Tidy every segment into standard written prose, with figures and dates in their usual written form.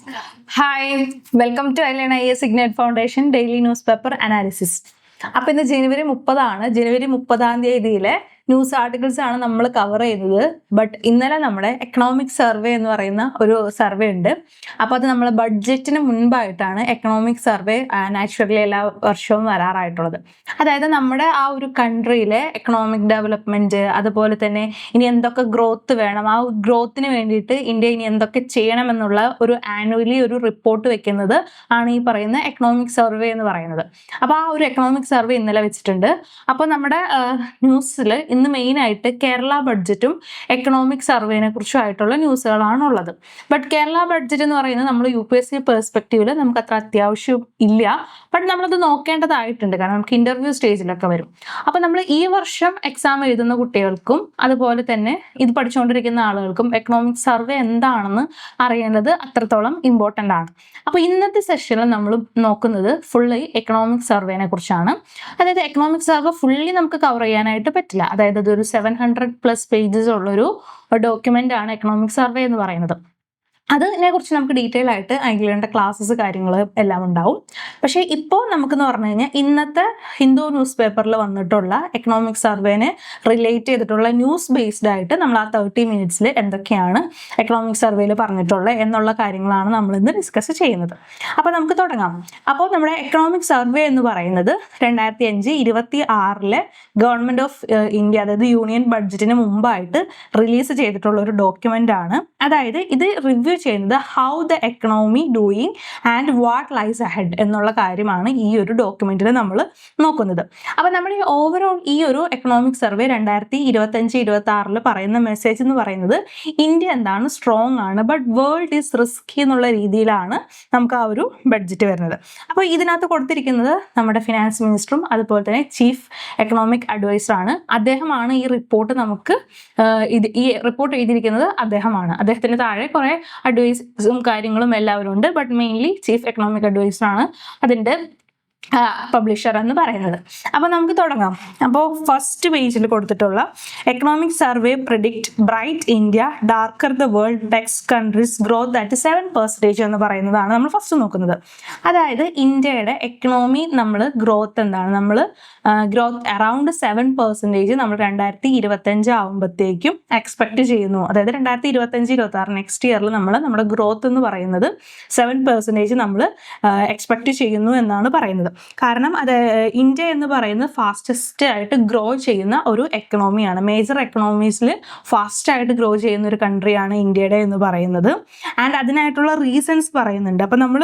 Hi, welcome to ILNIS Ignite Foundation Daily Newspaper Analysis. അപ്പോൾ ഇന്ന് ജനുവരി 30 ജനുവരി 30 news articles ആണ് നമ്മൾ കവർ ചെയ്യുന്നത്. ബട്ട് ഇന്നലെ നമ്മുടെ എക്കണോമിക് സർവേ എന്ന് പറയുന്ന ഒരു സർവേ ഉണ്ട്. അപ്പോൾ അത് നമ്മൾ ബഡ്ജറ്റിന് മുൻപായിട്ടാണ് എക്കണോമിക് സർവേ നാച്ചുറലി എല്ലാ വർഷവും വരാറായിട്ടുള്ളത്. അതായത് നമ്മുടെ ആ ഒരു കൺട്രിയിലെ എക്കണോമിക് ഡെവലപ്മെന്റ്, അതുപോലെ തന്നെ ഇനി എന്തൊക്കെ ഗ്രോത്ത് വേണം, ആ ഗ്രോത്തിന് വേണ്ടിയിട്ട് ഇന്ത്യ ഇനി എന്തൊക്കെ ചെയ്യണമെന്നുള്ള ഒരു ആനുവലി ഒരു റിപ്പോർട്ട് വെക്കുന്നത് ആണ് ഈ പറയുന്ന എക്കണോമിക് സർവേ എന്ന് പറയുന്നത്. അപ്പോൾ ആ ഒരു എക്കണോമിക് സർവേ ഇന്നലെ വെച്ചിട്ടുണ്ട്. അപ്പോൾ നമ്മുടെ ന്യൂസിൽ ഇന്ന് മെയിനായിട്ട് കേരള ബഡ്ജറ്റും എക്കണോമിക് സർവേനെ കുറിച്ചുമായിട്ടുള്ള ന്യൂസുകളാണ് ഉള്ളത്. ബട്ട് കേരള ബഡ്ജറ്റ് എന്ന് പറയുന്നത് നമ്മൾ UPSC പെർസ്പെക്റ്റീവിൽ നമുക്ക് അത്ര അത്യാവശ്യം ഇല്ല. ബട്ട് നമ്മളത് നോക്കേണ്ടതായിട്ടുണ്ട്, കാരണം നമുക്ക് ഇന്റർവ്യൂ സ്റ്റേജിലൊക്കെ വരും. അപ്പോൾ നമ്മൾ ഈ വർഷം എക്സാം എഴുതുന്ന കുട്ടികൾക്കും അതുപോലെ തന്നെ ഇത് പഠിച്ചുകൊണ്ടിരിക്കുന്ന ആളുകൾക്കും എക്കണോമിക് സർവേ എന്താണെന്ന് അറിയേണ്ടത് അത്രത്തോളം ഇമ്പോർട്ടൻ്റ് ആണ്. അപ്പോൾ ഇന്നത്തെ സെഷനിൽ നമ്മൾ നോക്കുന്നത് ഫുള്ളി എക്കണോമിക് സർവേനെ കുറിച്ചാണ്. അതായത് എക്കണോമിക് സർവേ ഫുള്ളി നമുക്ക് കവർ ചെയ്യാനായിട്ട് പറ്റില്ല. അതായത് അതൊരു 700+ പേജസ് ഉള്ളൊരു ഡോക്യുമെന്റ് ആണ് എക്കണോമിക് സർവേ എന്ന് പറയുന്നത്. അതിനെ കുറിച്ച് നമുക്ക് ഡീറ്റെയിൽ ആയിട്ട് അതിലേണ്ട ക്ലാസ്സസ് കാര്യങ്ങൾ എല്ലാം ഉണ്ടാവും. പക്ഷേ ഇപ്പോൾ നമുക്കെന്ന് പറഞ്ഞു കഴിഞ്ഞാൽ ഇന്നത്തെ ഹിന്ദു ന്യൂസ് പേപ്പറിൽ വന്നിട്ടുള്ള എക്കണോമിക് സർവേനെ റിലേറ്റ് ചെയ്തിട്ടുള്ള ന്യൂസ് ബേസ്ഡ് ആയിട്ട് നമ്മൾ ആ 30 മിനിറ്റ്സിൽ എന്തൊക്കെയാണ് എക്കണോമിക് സർവേയിൽ പറഞ്ഞിട്ടുള്ളത് എന്നുള്ള കാര്യങ്ങളാണ് നമ്മൾ ഇന്ന് ഡിസ്കസ് ചെയ്യുന്നത്. അപ്പോൾ നമുക്ക് തുടങ്ങാം. അപ്പോൾ നമ്മുടെ എക്കണോമിക് സർവേ എന്ന് പറയുന്നത് 2005-26 ഗവൺമെന്റ് ഓഫ് ഇന്ത്യ, അതായത് യൂണിയൻ ബഡ്ജറ്റിന് മുമ്പായിട്ട് റിലീസ് ചെയ്തിട്ടുള്ള ഒരു ഡോക്യുമെന്റ് ആണ്. അതായത് ഇത് റിവ്യൂ ചെയ്യുന്നത് how the economy doing and what lies ahead എന്നുള്ള കാര്യമാണ് ഈ ഒരു ഡോക്യുമെന്റിൽ നമ്മൾ നോക്കുന്നത്. അപ്പോൾ നമ്മൾ ഈ ഓവറോൾ ഈ ഒരു എക്കണോമിക് സർവേ 2025-26 പറയുന്ന മെസ്സേജ് എന്ന് പറയുന്നത് ഇന്ത്യ എന്താണ് സ്ട്രോങ് ആണ്, ബട്ട് വേൾഡ് ഈസ് റിസ്കി എന്നുള്ള രീതിയിലാണ് നമുക്ക് ആ ഒരു ബഡ്ജറ്റ് വരുന്നത്. അപ്പോൾ ഇതിനകത്ത് കൊടുത്തിരിക്കുന്നത് നമ്മുടെ ഫിനാൻസ് മിനിസ്റ്ററും അതുപോലെ തന്നെ ചീഫ് എക്കണോമിക് അഡ്വൈസറാണ്. അദ്ദേഹമാണ് ഈ റിപ്പോർട്ട് നമുക്ക് ഈ റിപ്പോർട്ട് എഴുതിയിരിക്കുന്നത് അദ്ദേഹമാണ്. അദ്ദേഹത്തിന് താഴെ കുറെ അഡ്വൈസും കാര്യങ്ങളും എല്ലാവരും ഉണ്ട്. But mainly chief economic adviser ആണ് അതിൻ്റെ പബ്ലിഷർ എന്ന് പറയുന്നത്. അപ്പോൾ നമുക്ക് തുടങ്ങാം. അപ്പോൾ ഫസ്റ്റ് പേജിൽ കൊടുത്തിട്ടുള്ള economic survey predict bright India darker the world text countries growth at 7% എന്ന് പറയുന്നതാണ് നമ്മൾ ഫസ്റ്റ് നോക്കുന്നത്. അതായത് ഇന്ത്യയുടെ എക്കണോമി നമ്മൾ ഗ്രോത്ത് എന്താണ്, നമ്മൾ ഗ്രോത്ത് അറൗണ്ട് 7% നമ്മൾ 2025 ആകുമ്പോഴത്തേക്കും എക്സ്പെക്ട് ചെയ്യുന്നു. അതായത് 2025-26 നെക്സ്റ്റ് ഇയറിൽ നമ്മുടെ ഗ്രോത്ത് എന്ന് പറയുന്നത് 7% നമ്മൾ എക്സ്പെക്ട് ചെയ്യുന്നു എന്നാണ് പറയുന്നത്. കാരണം അത് ഇന്ത്യ എന്ന് പറയുന്നത് ഫാസ്റ്റസ്റ്റ് ആയിട്ട് ഗ്രോ ചെയ്യുന്ന ഒരു എക്കണോമിയാണ്. മേജർ എക്കണോമീസിൽ ഫാസ്റ്റ് ആയിട്ട് ഗ്രോ ചെയ്യുന്ന ഒരു കൺട്രിയാണ് ഇന്ത്യയുടെ എന്ന് പറയുന്നത്. ആൻഡ് അതിനായിട്ടുള്ള റീസൺസ് പറയുന്നുണ്ട്. അപ്പം നമ്മൾ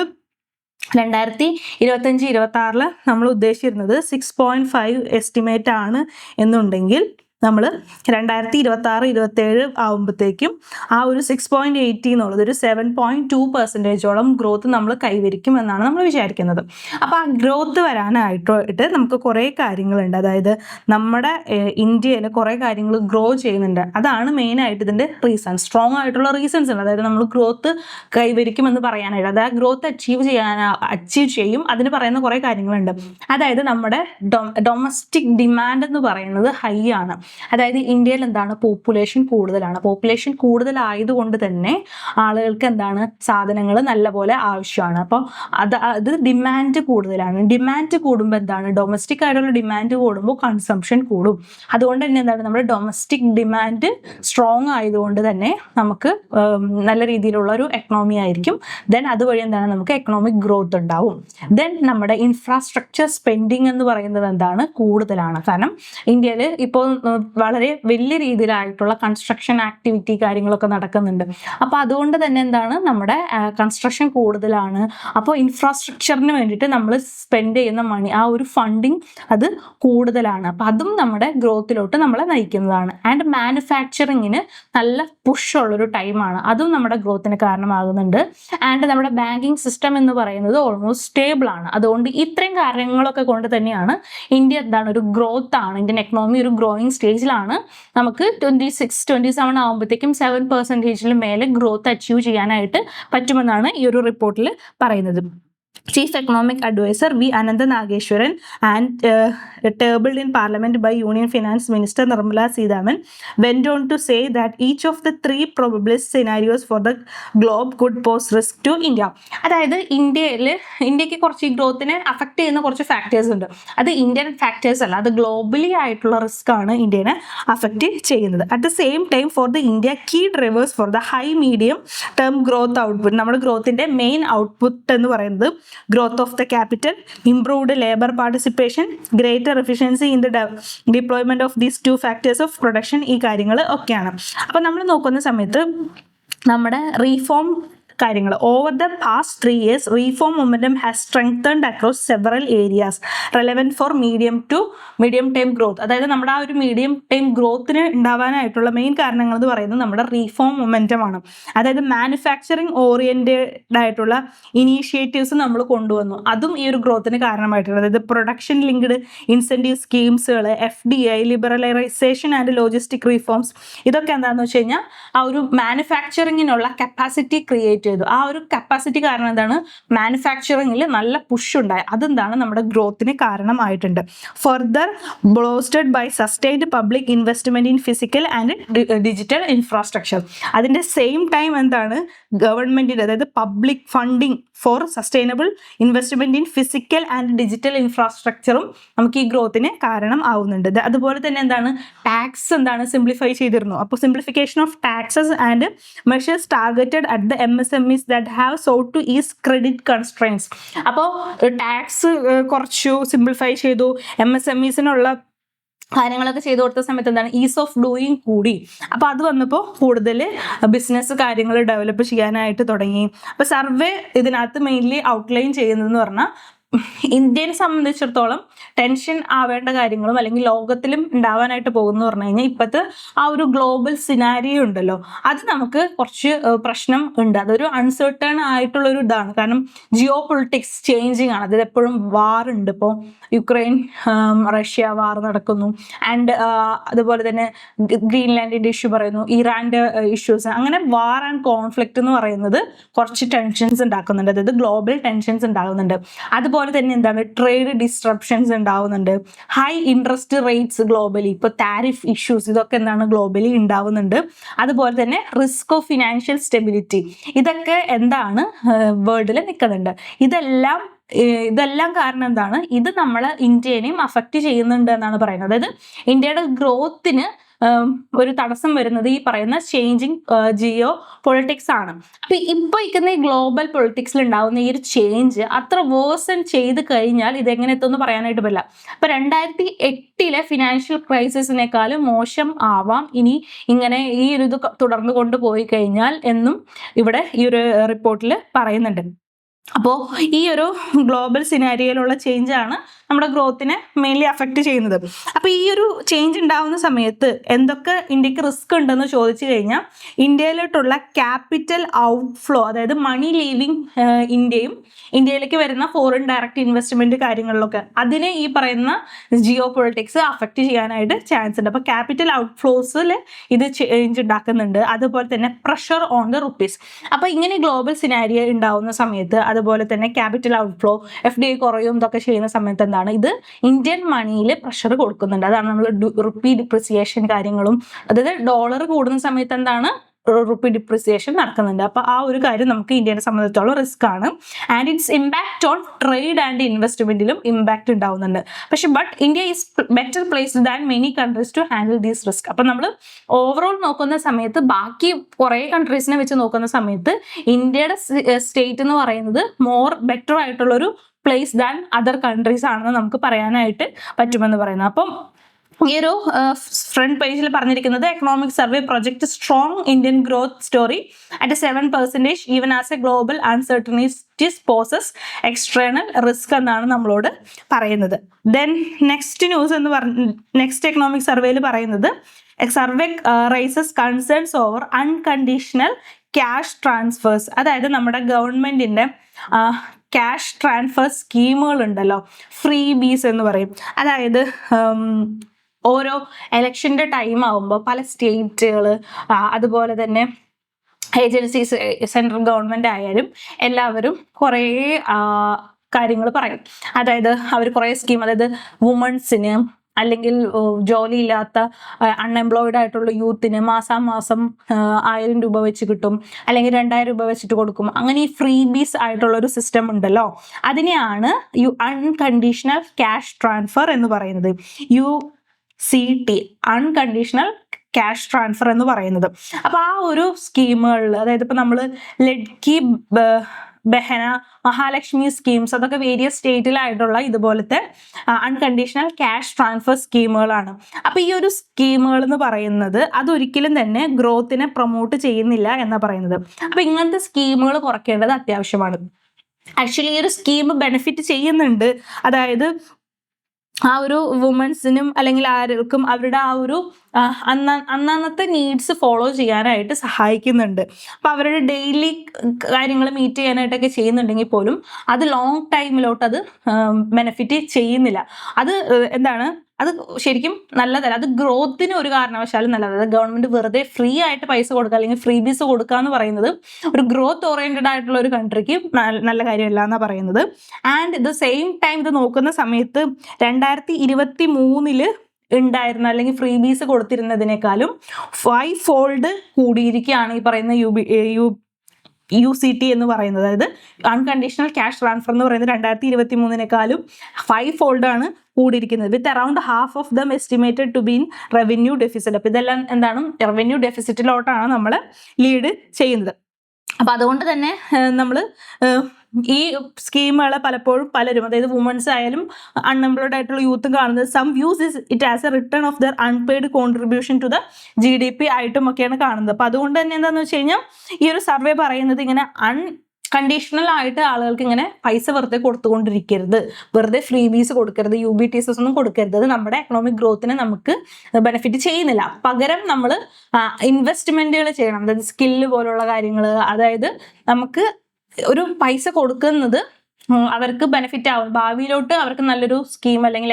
2025-26 നമ്മൾ ഉദ്ദേശിച്ചിരുന്നത് 6.5 എസ്റ്റിമേറ്റ് ആണ് എന്നുണ്ടെങ്കിൽ നമ്മൾ 2026-27 ആകുമ്പോഴത്തേക്കും ആ ഒരു 6.80 എന്നുള്ളത് ഒരു 7.2%ഓളം ഗ്രോത്ത് നമ്മൾ കൈവരിക്കും എന്നാണ് നമ്മൾ വിചാരിക്കുന്നത്. അപ്പോൾ ആ ഗ്രോത്ത് വരാനായിട്ട് നമുക്ക് കുറേ കാര്യങ്ങളുണ്ട്. അതായത് നമ്മുടെ ഇന്ത്യയിൽ കുറേ കാര്യങ്ങൾ ഗ്രോ ചെയ്യുന്നുണ്ട്. അതാണ് മെയിനായിട്ട് ഇതിൻ്റെ റീസൺസ്, സ്ട്രോങ് ആയിട്ടുള്ള റീസൺസ് ഉണ്ട്. അതായത് നമ്മൾ ഗ്രോത്ത് കൈവരിക്കുമെന്ന് പറയാനായിട്ട്, അതായത് ഗ്രോത്ത് അച്ചീവ് ചെയ്യും അതിന് പറയുന്ന കുറേ കാര്യങ്ങളുണ്ട്. അതായത് നമ്മുടെ ഡൊമസ്റ്റിക് ഡിമാൻഡ് എന്ന് പറയുന്നത് ഹൈ ആണ്. അതായത് ഇന്ത്യയിൽ എന്താണ് പോപ്പുലേഷൻ കൂടുതലാണ്. പോപ്പുലേഷൻ കൂടുതലായതുകൊണ്ട് തന്നെ ആളുകൾക്ക് എന്താണ് സാധനങ്ങൾ നല്ലപോലെ ആവശ്യമാണ്. അപ്പോൾ അത് ഡിമാൻഡ് കൂടുതലാണ്. ഡിമാൻഡ് കൂടുമ്പോൾ എന്താണ്, ഡൊമസ്റ്റിക് ആയിട്ടുള്ള ഡിമാൻഡ് കൂടുമ്പോൾ കൺസംഷൻ കൂടും. അതുകൊണ്ട് തന്നെ എന്താണ് നമ്മുടെ ഡൊമസ്റ്റിക് ഡിമാൻഡ് സ്ട്രോങ് ആയതുകൊണ്ട് തന്നെ നമുക്ക് നല്ല രീതിയിലുള്ള ഒരു എക്കണോമി ആയിരിക്കും. ദെൻ അതുവഴി എന്താണ് നമുക്ക് എക്കണോമിക് ഗ്രോത്ത് ഉണ്ടാവും. ദെൻ നമ്മുടെ ഇൻഫ്രാസ്ട്രക്ചർ സ്പെൻഡിങ് എന്ന് പറയുന്നത് എന്താണ് കൂടുതലാണ്. കാരണം ഇന്ത്യയിൽ ഇപ്പോൾ വളരെ വലിയ രീതിയിലായിട്ടുള്ള കൺസ്ട്രക്ഷൻ ആക്ടിവിറ്റി കാര്യങ്ങളൊക്കെ നടക്കുന്നുണ്ട്. അപ്പോൾ അതുകൊണ്ട് തന്നെ എന്താണ് നമ്മുടെ കൺസ്ട്രക്ഷൻ കൂടുതലാണ്. അപ്പോൾ ഇൻഫ്രാസ്ട്രക്ചറിന് വേണ്ടിയിട്ട് നമ്മൾ സ്പെൻഡ് ചെയ്യുന്ന മണി, ആ ഒരു ഫണ്ടിങ് അത് കൂടുതലാണ്. അപ്പോൾ അതും നമ്മുടെ ഗ്രോത്തിലോട്ട് നമ്മളെ നയിക്കുന്നതാണ്. ആൻഡ് മാനുഫാക്ചറിങ്ങിന് നല്ല പുഷ് ഉള്ളൊരു ടൈമാണ്, അതും നമ്മുടെ ഗ്രോത്തിന് കാരണമാകുന്നുണ്ട്. ആൻഡ് നമ്മുടെ ബാങ്കിങ് സിസ്റ്റം എന്ന് പറയുന്നത് ഓൾമോസ്റ്റ് സ്റ്റേബിൾ ആണ്. അതുകൊണ്ട് ഇത്രയും കാര്യങ്ങളൊക്കെ കൊണ്ട് തന്നെയാണ് ഇന്ത്യ എന്താണ് ഒരു ഗ്രോത്ത് ആണ്, ഇന്ത്യൻ എക്കണോമി ഒരു ഗ്രോയിങ് സ്റ്റേജിലാണ്. നമുക്ക് 26-27 ആകുമ്പോഴത്തേക്കും 7%-ൽ മേലെ ഗ്രോത്ത് അച്ചീവ് ചെയ്യാനായിട്ട് പറ്റുമെന്നാണ് ഈ ഒരു റിപ്പോർട്ടിൽ പറയുന്നത്. Chief Economic Advisor V. Anantha Nageshwaran and tabled in Parliament by Union Finance Minister Nirmala Sitharaman went on to say that each of the three probabilist scenarios for the globe could pose risk to India. അതായത് ഇന്ത്യക്ക് കുറച്ച് ഈ ഗ്രോത്തിനെ affect ചെയ്യുന്ന കുറച്ച് factors ഉണ്ട്. അത് Indian factors അല്ല, അത് ഗ്ലോബലി ആയിട്ടുള്ള റിസ്ക് ആണ് ഇന്ത്യനെ അഫക്ട് ചെയ്യുന്നത്. At the same time for the India key drivers for the high medium term growth output, നമ്മുടെ ഗ്രോത്തിന്റെ മെയിൻ ഔട്ട്പുട്ട് എന്ന് പറയുന്നത് growth of the capital, improved labor participation, greater efficiency in the deployment of these two factors of production, ഈ കാര്യങ്ങൾ ഒക്കെയാണ്. അപ്പം നമ്മൾ നോക്കുന്ന സമയത്ത് നമ്മുടെ റീഫോം കാര്യങ്ങൾ over the past 3 years reform momentum has strengthened across several areas relevant for medium term growth. അതായത് നമ്മുടെ ആ ഒരു മീഡിയം ടൈം ഗ്രോത്തിന് ഉണ്ടാവാനായിട്ടുള്ള മെയിൻ കാരണങ്ങൾ എന്ന് പറയുന്നത് നമ്മുടെ റീഫോം മൊമെന്റം ആണ്. അതായത് മാനുഫാക്ചറിങ് ഓറിയന്റഡ് ആയിട്ടുള്ള ഇനീഷ്യേറ്റീവ്സ് നമ്മൾ കൊണ്ടുവന്നു, അതും ഈ ഒരു ഗ്രോത്തിന് കാരണമായിട്ടുണ്ട്. അതായത് പ്രൊഡക്ഷൻ ലിങ്ക്ഡ് ഇൻസെന്റീവ് സ്കീംസുകൾ, FDI, liberalisation and logistic reforms, ഇതൊക്കെ എന്താണെന്ന് വെച്ച് കഴിഞ്ഞാൽ ആ ഒരു മാനുഫാക്ചറിങ്ങിനുള്ള കപ്പാസിറ്റി ക്രിയേറ്റ് ചെയ്തു. ആ ഒരു കപ്പാസിറ്റി കാരണം എന്താണ്, മാനുഫാക്ചറിങ്ങിൽ നല്ല പുഷ് ഉണ്ടായി, അതെന്താണ് നമ്മുടെ ഗ്രോത്തിന് കാരണമായിട്ടുണ്ട്. Further boosted by sustained public investment in physical and digital infrastructure. അതിന്റെ സെയിം ടൈം എന്താണ്, ഗവൺമെന്റിന്റെ അതായത് public funding for sustainable investment in physical and digital ഇൻഫ്രാസ്ട്രക്ചറും നമുക്ക് ഈ ഗ്രോത്തിന് കാരണം ആവുന്നുണ്ട്. അതുപോലെ തന്നെ എന്താണ്, ടാക്സ് എന്താണ് സിംപ്ലിഫൈ ചെയ്തിരുന്നു. അപ്പോൾ simplification of taxes and measures targeted at the MSMEs that have sought to ease credit constraints. അപ്പോൾ ടാക്സ് കുറച്ചു, സിംപ്ലിഫൈ ചെയ്തു, MSMEസിനുള്ള കാര്യങ്ങളൊക്കെ ചെയ്തു കൊടുത്ത സമയത്ത് എന്താണ്, ഈസ് ഓഫ് ഡൂയിങ് കൂടി. അപ്പോൾ അത് വന്നപ്പോൾ കൂടുതൽ ബിസിനസ് കാര്യങ്ങൾ ഡെവലപ്പ് ചെയ്യാനായിട്ട് തുടങ്ങി. അപ്പോൾ സർവേ ഇതിനകത്ത് മെയിൻലി ഔട്ട്ലൈൻ ചെയ്യുന്നതെന്ന് പറഞ്ഞാൽ ഇന്ത്യനെ സംബന്ധിച്ചിടത്തോളം ടെൻഷൻ ആവേണ്ട കാര്യങ്ങളും അല്ലെങ്കിൽ ലോകത്തിലും ഉണ്ടാവാനായിട്ട് പോകുന്നു പറഞ്ഞു കഴിഞ്ഞാൽ ഇപ്പോഴത്തെ ആ ഒരു ഗ്ലോബൽ സിനാരിയോ ഉണ്ടല്ലോ, അത് നമുക്ക് കുറച്ച് പ്രശ്നം ഉണ്ട്. അതൊരു അൺസർട്ടൺ ആയിട്ടുള്ളൊരു ഇതാണ്. കാരണം ജിയോ പൊളിറ്റിക്സ് ചേഞ്ചിങ് ആണ്. അതായത് എപ്പോഴും വാർ ഉണ്ട്. ഇപ്പോൾ യുക്രൈൻ റഷ്യ വാർ നടക്കുന്നു, ആൻഡ് അതുപോലെ തന്നെ ഗ്രീൻലാൻഡിന്റെ ഇഷ്യൂ പറയുന്നു, ഇറാന്റെ ഇഷ്യൂസ്, അങ്ങനെ വാർ ആൻഡ് കോൺഫ്ലിക്റ്റ് എന്ന് പറയുന്നത് കുറച്ച് ടെൻഷൻസ് ഉണ്ടാക്കുന്നുണ്ട്. അതായത് ഗ്ലോബൽ ടെൻഷൻസ് ഉണ്ടാകുന്നുണ്ട്. അതുപോലെ തന്നെ എന്താണ്, ട്രേഡ് ഡിസ്ട്രപ്ഷൻസ് ഉണ്ടാവുന്നുണ്ട്, ഹൈ ഇൻട്രസ്റ്റ് റേറ്റ്സ് ഗ്ലോബലി, ഇപ്പോൾ താരിഫ് ഇഷ്യൂസ്, ഇതൊക്കെ എന്താണ് ഗ്ലോബലി ഉണ്ടാവുന്നുണ്ട്. അതുപോലെ തന്നെ റിസ്ക് ഓഫ് ഫിനാൻഷ്യൽ സ്റ്റെബിലിറ്റി, ഇതൊക്കെ എന്താണ് വേൾഡിൽ നിൽക്കുന്നുണ്ട്. ഇതെല്ലാം കാരണം എന്താണ്, ഇത് നമ്മളെ ഇന്ത്യനെയും അഫക്റ്റ് ചെയ്യുന്നുണ്ട് എന്നാണ് പറയുന്നത്. അതായത് ഇന്ത്യയുടെ ഗ്രോത്തിന് ഒരു തടസ്സം വരുന്നത് ഈ പറയുന്ന ചേഞ്ചിങ് ജിയോ പൊളിറ്റിക്സ് ആണ്. അപ്പൊ ഇപ്പൊ ഇരിക്കുന്ന ഈ ഗ്ലോബൽ പൊളിറ്റിക്സിൽ ഉണ്ടാവുന്ന ഈ ഒരു ചേഞ്ച് അത്ര വേഴ്സൺ ചെയ്ത് കഴിഞ്ഞാൽ ഇതെങ്ങനെ എത്തുമെന്ന് പറയാനായിട്ട് പറ്റില്ല. അപ്പൊ 2008 ഫിനാൻഷ്യൽ ക്രൈസിസിനേക്കാളും മോശം ആവാം ഇനി ഇങ്ങനെ ഈ ഒരു ഇത് തുടർന്ന് കൊണ്ടുപോയി കഴിഞ്ഞാൽ എന്നും ഇവിടെ ഈ ഒരു റിപ്പോർട്ടിൽ പറയുന്നുണ്ട്. അപ്പോൾ ഈ ഒരു ഗ്ലോബൽ സിനാരിയോയിലുള്ള ചേഞ്ച് ആണ് നമ്മുടെ ഗ്രോത്തിനെ മെയിൻലി അഫക്റ്റ് ചെയ്യുന്നത്. അപ്പോൾ ഈ ഒരു ചേഞ്ച് ഉണ്ടാവുന്ന സമയത്ത് എന്തൊക്കെ ഇന്ത്യക്ക് റിസ്ക് ഉണ്ടെന്ന് ചോദിച്ചു കഴിഞ്ഞാൽ, ഇന്ത്യയിലോട്ടുള്ള ക്യാപിറ്റൽ ഔട്ട്ഫ്ലോ, അതായത് മണി ലീവിങ് ഇന്ത്യയിലേക്ക് വരുന്ന ഫോറിൻ ഡയറക്റ്റ് ഇൻവെസ്റ്റ്മെന്റ് കാര്യങ്ങളിലൊക്കെ അതിനെ ഈ പറയുന്ന ജിയോ പൊളിറ്റിക്സ് അഫക്റ്റ് ചെയ്യാനായിട്ട് ചാൻസ് ഉണ്ട്. അപ്പോൾ ക്യാപിറ്റൽ ഔട്ട്ഫ്ലോസിൽ ഇത് ചേഞ്ച് ഉണ്ടാക്കുന്നുണ്ട്. അതുപോലെ തന്നെ പ്രഷർ ഓൺ ദ റുപ്പീസ്. അപ്പോൾ ഇങ്ങനെ ഗ്ലോബൽ സിനാരിയോ ഉണ്ടാവുന്ന സമയത്ത്, അതുപോലെ തന്നെ ക്യാപിറ്റൽ ഔട്ട്ഫ്ലോ, FDI കുറയും ഇതൊക്കെ ചെയ്യുന്ന സമയത്ത് എന്താണ്, ഇത് ഇന്ത്യൻ മണിയിൽ പ്രഷർ കൊടുക്കുന്നുണ്ട്. അതാണ് നമ്മൾ റുപ്പി ഡിപ്രിസിയേഷൻ കാര്യങ്ങളും, അതായത് ഡോളർ കൂടുന്ന സമയത്ത് എന്താണ് റുപ്പി ഡിപ്രിസിയേഷൻ നടക്കുന്നുണ്ട്. അപ്പോൾ ആ ഒരു കാര്യം നമുക്ക് ഇന്ത്യനെ സംബന്ധിച്ചിടത്തോളം റിസ്ക് ആണ്. And its impact on trade and ഇൻവെസ്റ്റ്മെന്റിലും ഇമ്പാക്ട് ഉണ്ടാവുന്നുണ്ട്. But India is better placed than many countries to handle these risk. അപ്പം നമ്മൾ ഓവറോൾ നോക്കുന്ന സമയത്ത് ബാക്കി കുറേ കൺട്രീസിനെ വെച്ച് നോക്കുന്ന സമയത്ത് ഇന്ത്യയുടെ സ്റ്റേറ്റ് എന്ന് പറയുന്നത് ബെറ്റർ ആയിട്ടുള്ളൊരു പ്ലേസ് ദാൻ അതർ കൺട്രീസ് ആണെന്ന് നമുക്ക് പറയാനായിട്ട് പറ്റുമെന്ന് പറയുന്നത്. അപ്പം ഈ ഒരു ഫ്രണ്ട് പേജിൽ പറഞ്ഞിരിക്കുന്നത് economic survey project strong Indian growth story at 7% even as a global uncertainties poses external risk എന്നാണ് നമ്മളോട് പറയുന്നത്. ദെൻ നെക്സ്റ്റ് എക്കണോമിക് സർവേയിൽ പറയുന്നത് survey raises concerns over unconditional cash transfers. അതായത് നമ്മുടെ ഗവൺമെന്റിന്റെ ക്യാഷ് ട്രാൻസ്ഫർ സ്കീമുകൾ ഉണ്ടല്ലോ, ഫ്രീ ബീസ് എന്ന് പറയും. അതായത് ഓരോ എലക്ഷൻ്റെ ടൈം ആകുമ്പോൾ പല സ്റ്റേറ്റുകൾ, അതുപോലെ തന്നെ ഏജൻസീസ്, സെൻട്രൽ ഗവൺമെൻറ് ആയാലും എല്ലാവരും കുറേ കാര്യങ്ങൾ പറയും. അതായത് അവർ കുറേ സ്കീം, അതായത് വുമൺസിന് അല്ലെങ്കിൽ ജോലിയില്ലാത്ത അൺഎംപ്ലോയിഡ് ആയിട്ടുള്ള യൂത്തിന് മാസാമാസം 1000 രൂപ വെച്ച് കിട്ടും, അല്ലെങ്കിൽ 2000 രൂപ വെച്ചിട്ട് കൊടുക്കും. അങ്ങനെ ഈ ഫ്രീബീസ് ആയിട്ടുള്ള ഒരു സിസ്റ്റം ഉണ്ടല്ലോ, അതിനെയാണ് അൺകണ്ടീഷണൽ ക്യാഷ് ട്രാൻസ്ഫർ എന്ന് പറയുന്നത്. UCT, അൺകണ്ടീഷണൽ ക്യാഷ് ട്രാൻസ്ഫർ എന്ന് പറയുന്നത്. അപ്പൊ ആ ഒരു സ്കീമുകളിൽ, അതായത് ഇപ്പൊ നമ്മൾ ലഡ്കി ബെഹന, മഹാലക്ഷ്മി സ്കീംസ്, അതൊക്കെ വേരിയസ് സ്റ്റേറ്റിലായിട്ടുള്ള ഇതുപോലത്തെ അൺകണ്ടീഷണൽ ക്യാഷ് ട്രാൻസ്ഫർ സ്കീമുകളാണ്. അപ്പൊ ഈ ഒരു സ്കീമുകൾ എന്ന് പറയുന്നത് അതൊരിക്കലും തന്നെ ഗ്രോത്തിനെ പ്രൊമോട്ട് ചെയ്യുന്നില്ല എന്നാണ് പറയുന്നത്. അപ്പൊ ഇങ്ങനത്തെ സ്കീമുകൾ കുറയ്ക്കേണ്ടത് അത്യാവശ്യമാണ്. ആക്ച്വലി ഈ ഒരു സ്കീം ബെനിഫിറ്റ് ചെയ്യുന്നുണ്ട്, അതായത് ആ ഒരു വുമൻസിനും അല്ലെങ്കിൽ ആർക്കും അവരുടെ ആ ഒരു അന്നന്നത്തെ നീഡ്സ് ഫോളോ ചെയ്യാനായിട്ട് സഹായിക്കുന്നുണ്ട്. അപ്പോൾ അവരുടെ ഡെയിലി കാര്യങ്ങൾ മീറ്റ് ചെയ്യാനായിട്ടൊക്കെ ചെയ്യുന്നുണ്ടെങ്കിൽ പോലും അത് ലോങ് ടൈമിലോട്ട് അത് ബെനിഫിറ്റ് ചെയ്യുന്നില്ല. അത് എന്താണ്, അത് ശരിക്കും നല്ലതല്ല. അത് ഗ്രോത്തിന് ഒരു കാരണവശാലും നല്ലതല്ല. ഗവൺമെന്റ് വെറുതെ ഫ്രീ ആയിട്ട് പൈസ കൊടുക്കുക അല്ലെങ്കിൽ ഫ്രീ ബീസ് കൊടുക്കുക എന്ന് പറയുന്നത് ഒരു ഗ്രോത്ത് ഓറിയന്റഡ് ആയിട്ടുള്ള ഒരു കൺട്രിക്ക് നല്ല കാര്യമല്ല എന്നാണ് പറയുന്നത്. ആൻഡ് ദ സെയിം ടൈം ഇത് നോക്കുന്ന സമയത്ത് 2023 ഉണ്ടായിരുന്ന അല്ലെങ്കിൽ ഫ്രീ ബീസ് കൊടുത്തിരുന്നതിനേക്കാളും 5 ഫോൾഡ് കൂടിയിരിക്കുകയാണ് ഈ പറയുന്ന UCT എന്ന് പറയുന്നത്. അതായത് അൺകണ്ടീഷണൽ ക്യാഷ് ട്രാൻസ്ഫർ എന്ന് പറയുന്നത് 2023 5 ഫോൾഡ് ആണ് കൂടിയിരിക്കുന്നത്, with around half of them estimated to be in revenue deficit. അപ്പോൾ ഇതെല്ലാം എന്താണ്, റവന്യൂ ഡെഫിസിറ്റിലോട്ടാണ് നമ്മൾ ലീഡ് ചെയ്യുന്നത്. അപ്പം അതുകൊണ്ട് തന്നെ നമ്മൾ ഈ സ്കീമുകളെ പലപ്പോഴും പലരും, അതായത് വുമൻസ് ആയാലും അൺഎംപ്ലോയ്ഡ് ആയിട്ടുള്ള യൂത്തും കാണുന്നത് some views it as a return of their unpaid contribution to the GDP ആയിട്ടും ഒക്കെയാണ് കാണുന്നത്. അപ്പം അതുകൊണ്ട് തന്നെ എന്താണെന്ന് വെച്ച് കഴിഞ്ഞാൽ ഈ ഒരു സർവേ പറയുന്നത് ഇങ്ങനെ കണ്ടീഷണൽ ആയിട്ട് ആളുകൾക്ക് ഇങ്ങനെ പൈസ വെറുതെ കൊടുത്തുകൊണ്ടിരിക്കരുത്, വെറുതെ ഫ്രീ ബീസ് കൊടുക്കരുത്, UBTs ഒന്നും കൊടുക്കരുത്. അത് നമ്മുടെ എക്കണോമിക് ഗ്രോത്തിനെ നമുക്ക് ബെനിഫിറ്റ് ചെയ്യുന്നില്ല. പകരം നമ്മൾ ഇൻവെസ്റ്റ്മെന്റുകൾ ചെയ്യണം, അതായത് സ്കില്ല് പോലുള്ള കാര്യങ്ങൾ. അതായത് നമുക്ക് ഒരു പൈസ കൊടുക്കുന്നത് അവർക്ക് ബെനിഫിറ്റ് ആവും, ഭാവിയിലോട്ട് അവർക്ക് നല്ലൊരു സ്കീം അല്ലെങ്കിൽ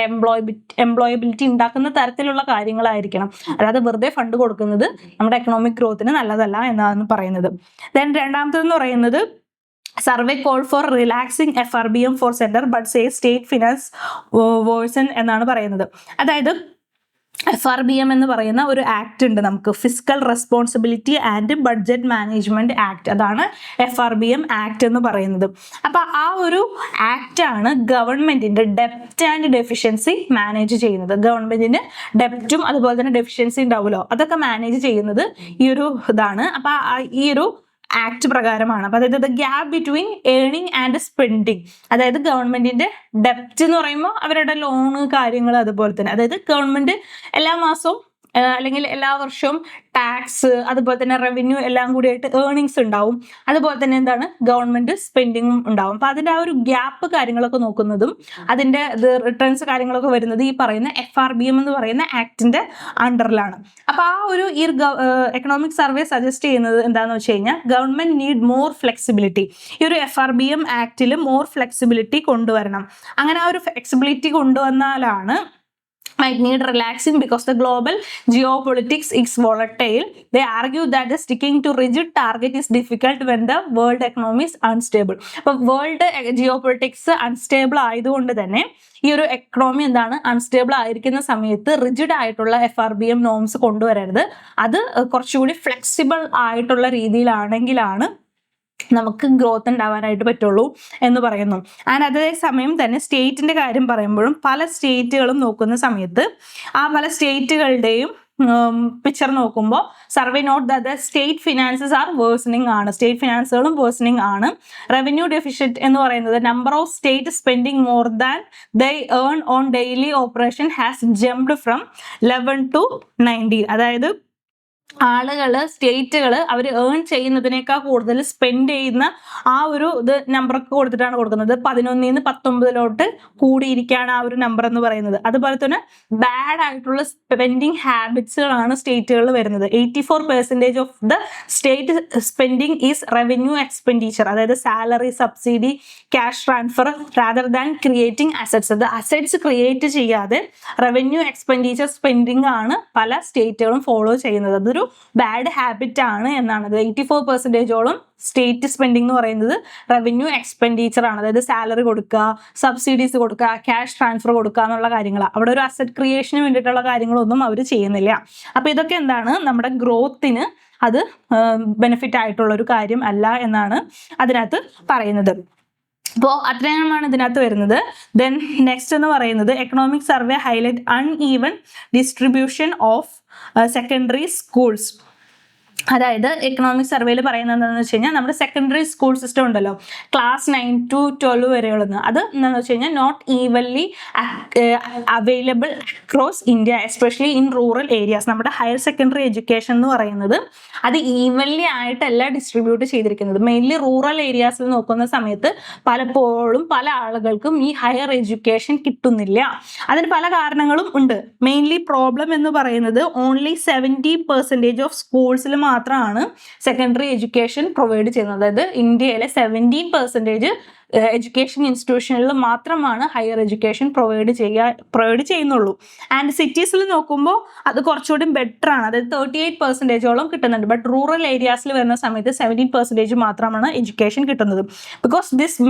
എംപ്ലോയബിലിറ്റി ഉണ്ടാക്കുന്ന തരത്തിലുള്ള കാര്യങ്ങളായിരിക്കണം. അല്ലാതെ വെറുതെ ഫണ്ട് കൊടുക്കുന്നത് നമ്മുടെ എക്കണോമിക് ഗ്രോത്തിന് നല്ലതല്ല എന്നാണ് പറയുന്നത്. ദെൻ രണ്ടാമത്തേന്ന് പറയുന്നത് survey call for relaxing FRBM for centre but say state finance worsen എന്നാണ് പറയുന്നത്. അതായത് FRBM എന്ന് പറയുന്ന ഒരു ആക്ട് ഉണ്ട് നമുക്ക്, fiscal responsibility and budget management act. അതാണ് FRBM ആക്ട് എന്ന് പറയുന്നത്. അപ്പൊ ആ ഒരു ആക്ട് ആണ് ഗവൺമെന്റിന്റെ ഡെപ്റ്റ് ആൻഡ് ഡെഫിഷ്യൻസി മാനേജ് ചെയ്യുന്നത്. ഗവൺമെന്റിന് ഡെപ്റ്റും അതുപോലെ തന്നെ ഡെഫിഷ്യൻസി ഉണ്ടാവുമല്ലോ, അതൊക്കെ മാനേജ് ചെയ്യുന്നത് ഈ ഒരു ഇതാണ്. അപ്പൊ ഈ ഒരു ആക്ട് പ്രകാരമാണ്. അപ്പൊ അതായത് the gap between earning and spending, അതായത് ഗവൺമെന്റിന്റെ ഡെപ്റ്റ് എന്ന് പറയുമ്പോൾ അവരുടെ ലോണ് കാര്യങ്ങൾ, അതുപോലെ തന്നെ അതായത് ഗവൺമെന്റ് എല്ലാ മാസവും അല്ലെങ്കിൽ എല്ലാ വർഷവും ടാക്സ് അതുപോലെ തന്നെ റവന്യൂ എല്ലാം കൂടിയായിട്ട് ഏർണിങ്സ് ഉണ്ടാവും. അതുപോലെ തന്നെ എന്താണ്, ഗവൺമെന്റ് സ്പെൻഡിങ്ങും ഉണ്ടാവും. അപ്പൊ അതിന്റെ ആ ഒരു ഗ്യാപ്പ് കാര്യങ്ങളൊക്കെ നോക്കുന്നതും അതിന്റെ റിട്ടേൺസ് കാര്യങ്ങളൊക്കെ വരുന്നത് ഈ പറയുന്ന FRBM എന്ന് പറയുന്ന ആക്ടിന്റെ അണ്ടറിലാണ്. അപ്പൊ ആ ഒരു ഈ എക്കണോമിക് സർവേ സജസ്റ്റ് ചെയ്യുന്നത് എന്താണെന്ന് വെച്ച് കഴിഞ്ഞാൽ ഗവൺമെന്റ് നീഡ് മോർ ഫ്ലെക്സിബിലിറ്റി. ഈ ഒരു FRBM ആക്ടിൽ മോർ ഫ്ലെക്സിബിലിറ്റി കൊണ്ടുവരണം. അങ്ങനെ ആ ഒരു flexibility കൊണ്ടുവന്നാലാണ് might need relaxing because the global geopolitics is volatile. They argue that the sticking to rigid target is difficult when the world economy is unstable. അപ്പോൾ world geopolitics unstable ആയതുകൊണ്ട് തന്നെ ഈ ഒരു economy എന്താണ്, അൺസ്റ്റേബിൾ ആയിരിക്കുന്ന സമയത്ത് rigid ആയിട്ടുള്ള FRBM norms കൊണ്ടുവരരുത്. അത് കുറച്ചുകൂടി ഫ്ലെക്സിബിൾ ആയിട്ടുള്ള രീതിയിലാണെങ്കിലാണ് നമുക്ക് ഗ്രോത്ത് ഉണ്ടാവാനായിട്ട് പറ്റുള്ളൂ എന്ന് പറയുന്നു. ആൻഡ് അതേ സമയം തന്നെ സ്റ്റേറ്റിന്റെ കാര്യം പറയുമ്പോഴും പല സ്റ്റേറ്റുകളും നോക്കുന്ന സമയത്ത് ആ പല സ്റ്റേറ്റുകളുടെയും പിക്ചർ നോക്കുമ്പോൾ survey note that state finances are worsening ആണ്, സ്റ്റേറ്റ് ഫിനാൻസുകളും വേഴ്സണിങ് ആണ്. റവന്യൂ ഡെഫിഷ്യറ്റ് എന്ന് പറയുന്നത് number of state spending more than they earn on daily operation has jumped from 11 to 19. അതായത് സ്റ്റേറ്റുകൾ അവർ ഏൺ ചെയ്യുന്നതിനേക്കാൾ കൂടുതൽ സ്പെൻഡ് ചെയ്യുന്ന ആ ഒരു ഇത് നമ്പറൊക്കെ കൊടുത്തിട്ടാണ് കൊടുക്കുന്നത്. 11 to 19 കൂടിയിരിക്കുകയാണ് ആ ഒരു നമ്പർ എന്ന് പറയുന്നത്. അതുപോലെ തന്നെ ബാഡ് ആയിട്ടുള്ള സ്പെൻഡിങ് ഹാബിറ്റ്സുകളാണ് സ്റ്റേറ്റുകളിൽ വരുന്നത്. 84% of the state spending is revenue expenditure, അതായത് salary, subsidy, cash transfer rather than creating assets. അത് അസറ്റ്സ് ക്രിയേറ്റ് ചെയ്യാതെ റവന്യൂ എക്സ്പെൻഡിച്ചർ സ്പെൻഡിങ് ആണ് പല സ്റ്റേറ്റുകളും ഫോളോ ചെയ്യുന്നത്. അത് അതൊരു ബാഡ് ഹാബിറ്റ് ആണ് എന്നാണ്. 84% സ്റ്റേറ്റ് സ്പെൻഡിങ് എന്ന് പറയുന്നത് റവന്യൂ എക്സ്പെൻഡിച്ചർ ആണ്. അതായത് സാലറി കൊടുക്കുക, സബ്സിഡീസ് കൊടുക്കുക, ക്യാഷ് ട്രാൻസ്ഫർ കൊടുക്കുക എന്നുള്ള കാര്യങ്ങളാണ്. അവിടെ ഒരു അസറ്റ് ക്രിയേഷന് വേണ്ടിയിട്ടുള്ള കാര്യങ്ങളൊന്നും അവർ ചെയ്യുന്നില്ല. അപ്പൊ ഇതൊക്കെ എന്താണ്, നമ്മുടെ ഗ്രോത്തിന് അത് ബെനിഫിറ്റ് ആയിട്ടുള്ള ഒരു കാര്യം അല്ല എന്നാണ് അതിനകത്ത് പറയുന്നത്. അപ്പോൾ അത്രയുമാണ് ഇതിനകത്ത് വരുന്നത്. ദെൻ നെക്സ്റ്റ് എന്ന് പറയുന്നത് economic survey highlight uneven distribution of secondary schools. അതായത് എക്കണോമിക് സർവേയിൽ പറയുന്നത് എന്താണെന്ന് വെച്ച് കഴിഞ്ഞാൽ നമ്മുടെ സെക്കൻഡറി സ്കൂൾ സിസ്റ്റം ഉണ്ടല്ലോ, ക്ലാസ് 9 to 12 വരെയുള്ളത്, അത് എന്താണെന്ന് വെച്ച് കഴിഞ്ഞാൽ not evenly available across India, especially in rural areas. നമ്മുടെ ഹയർ സെക്കൻഡറി എഡ്യൂക്കേഷൻ എന്ന് പറയുന്നത് അത് ഈവൻലി ആയിട്ടല്ല ഡിസ്ട്രിബ്യൂട്ട് ചെയ്തിരിക്കുന്നത്. മെയിൻലി റൂറൽ ഏരിയാസിൽ നോക്കുന്ന സമയത്ത് പലപ്പോഴും പല ആളുകൾക്കും ഈ ഹയർ എഡ്യൂക്കേഷൻ കിട്ടുന്നില്ല. അതിന് പല കാരണങ്ങളും ഉണ്ട്. മെയിൻലി പ്രോബ്ലം എന്ന് പറയുന്നത് ഓൺലി 70% ഓഫ് സ്കൂൾസിൽ മാത്രമാണ് സെക്കൻഡറി എഡ്യൂക്കേഷൻ പ്രൊവൈഡ് ചെയ്യുന്നത്. അതായത് ഇന്ത്യയിലെ 17% എഡ്യൂക്കേഷൻ ഇൻസ്റ്റിറ്റ്യൂഷനിൽ മാത്രമാണ് ഹയർ എഡ്യൂക്കേഷൻ പ്രൊവൈഡ് ചെയ്യുന്നുള്ളൂ. ആൻഡ് സിറ്റീസിൽ നോക്കുമ്പോൾ അത് കുറച്ചുകൂടി ബെറ്റർ ആണ്. അതായത് 38% കിട്ടുന്നുണ്ട്. ബട്ട് റൂറൽ ഏരിയാസിൽ വരുന്ന സമയത്ത് 17% മാത്രമാണ് എഡ്യൂക്കേഷൻ കിട്ടുന്നത്. Because this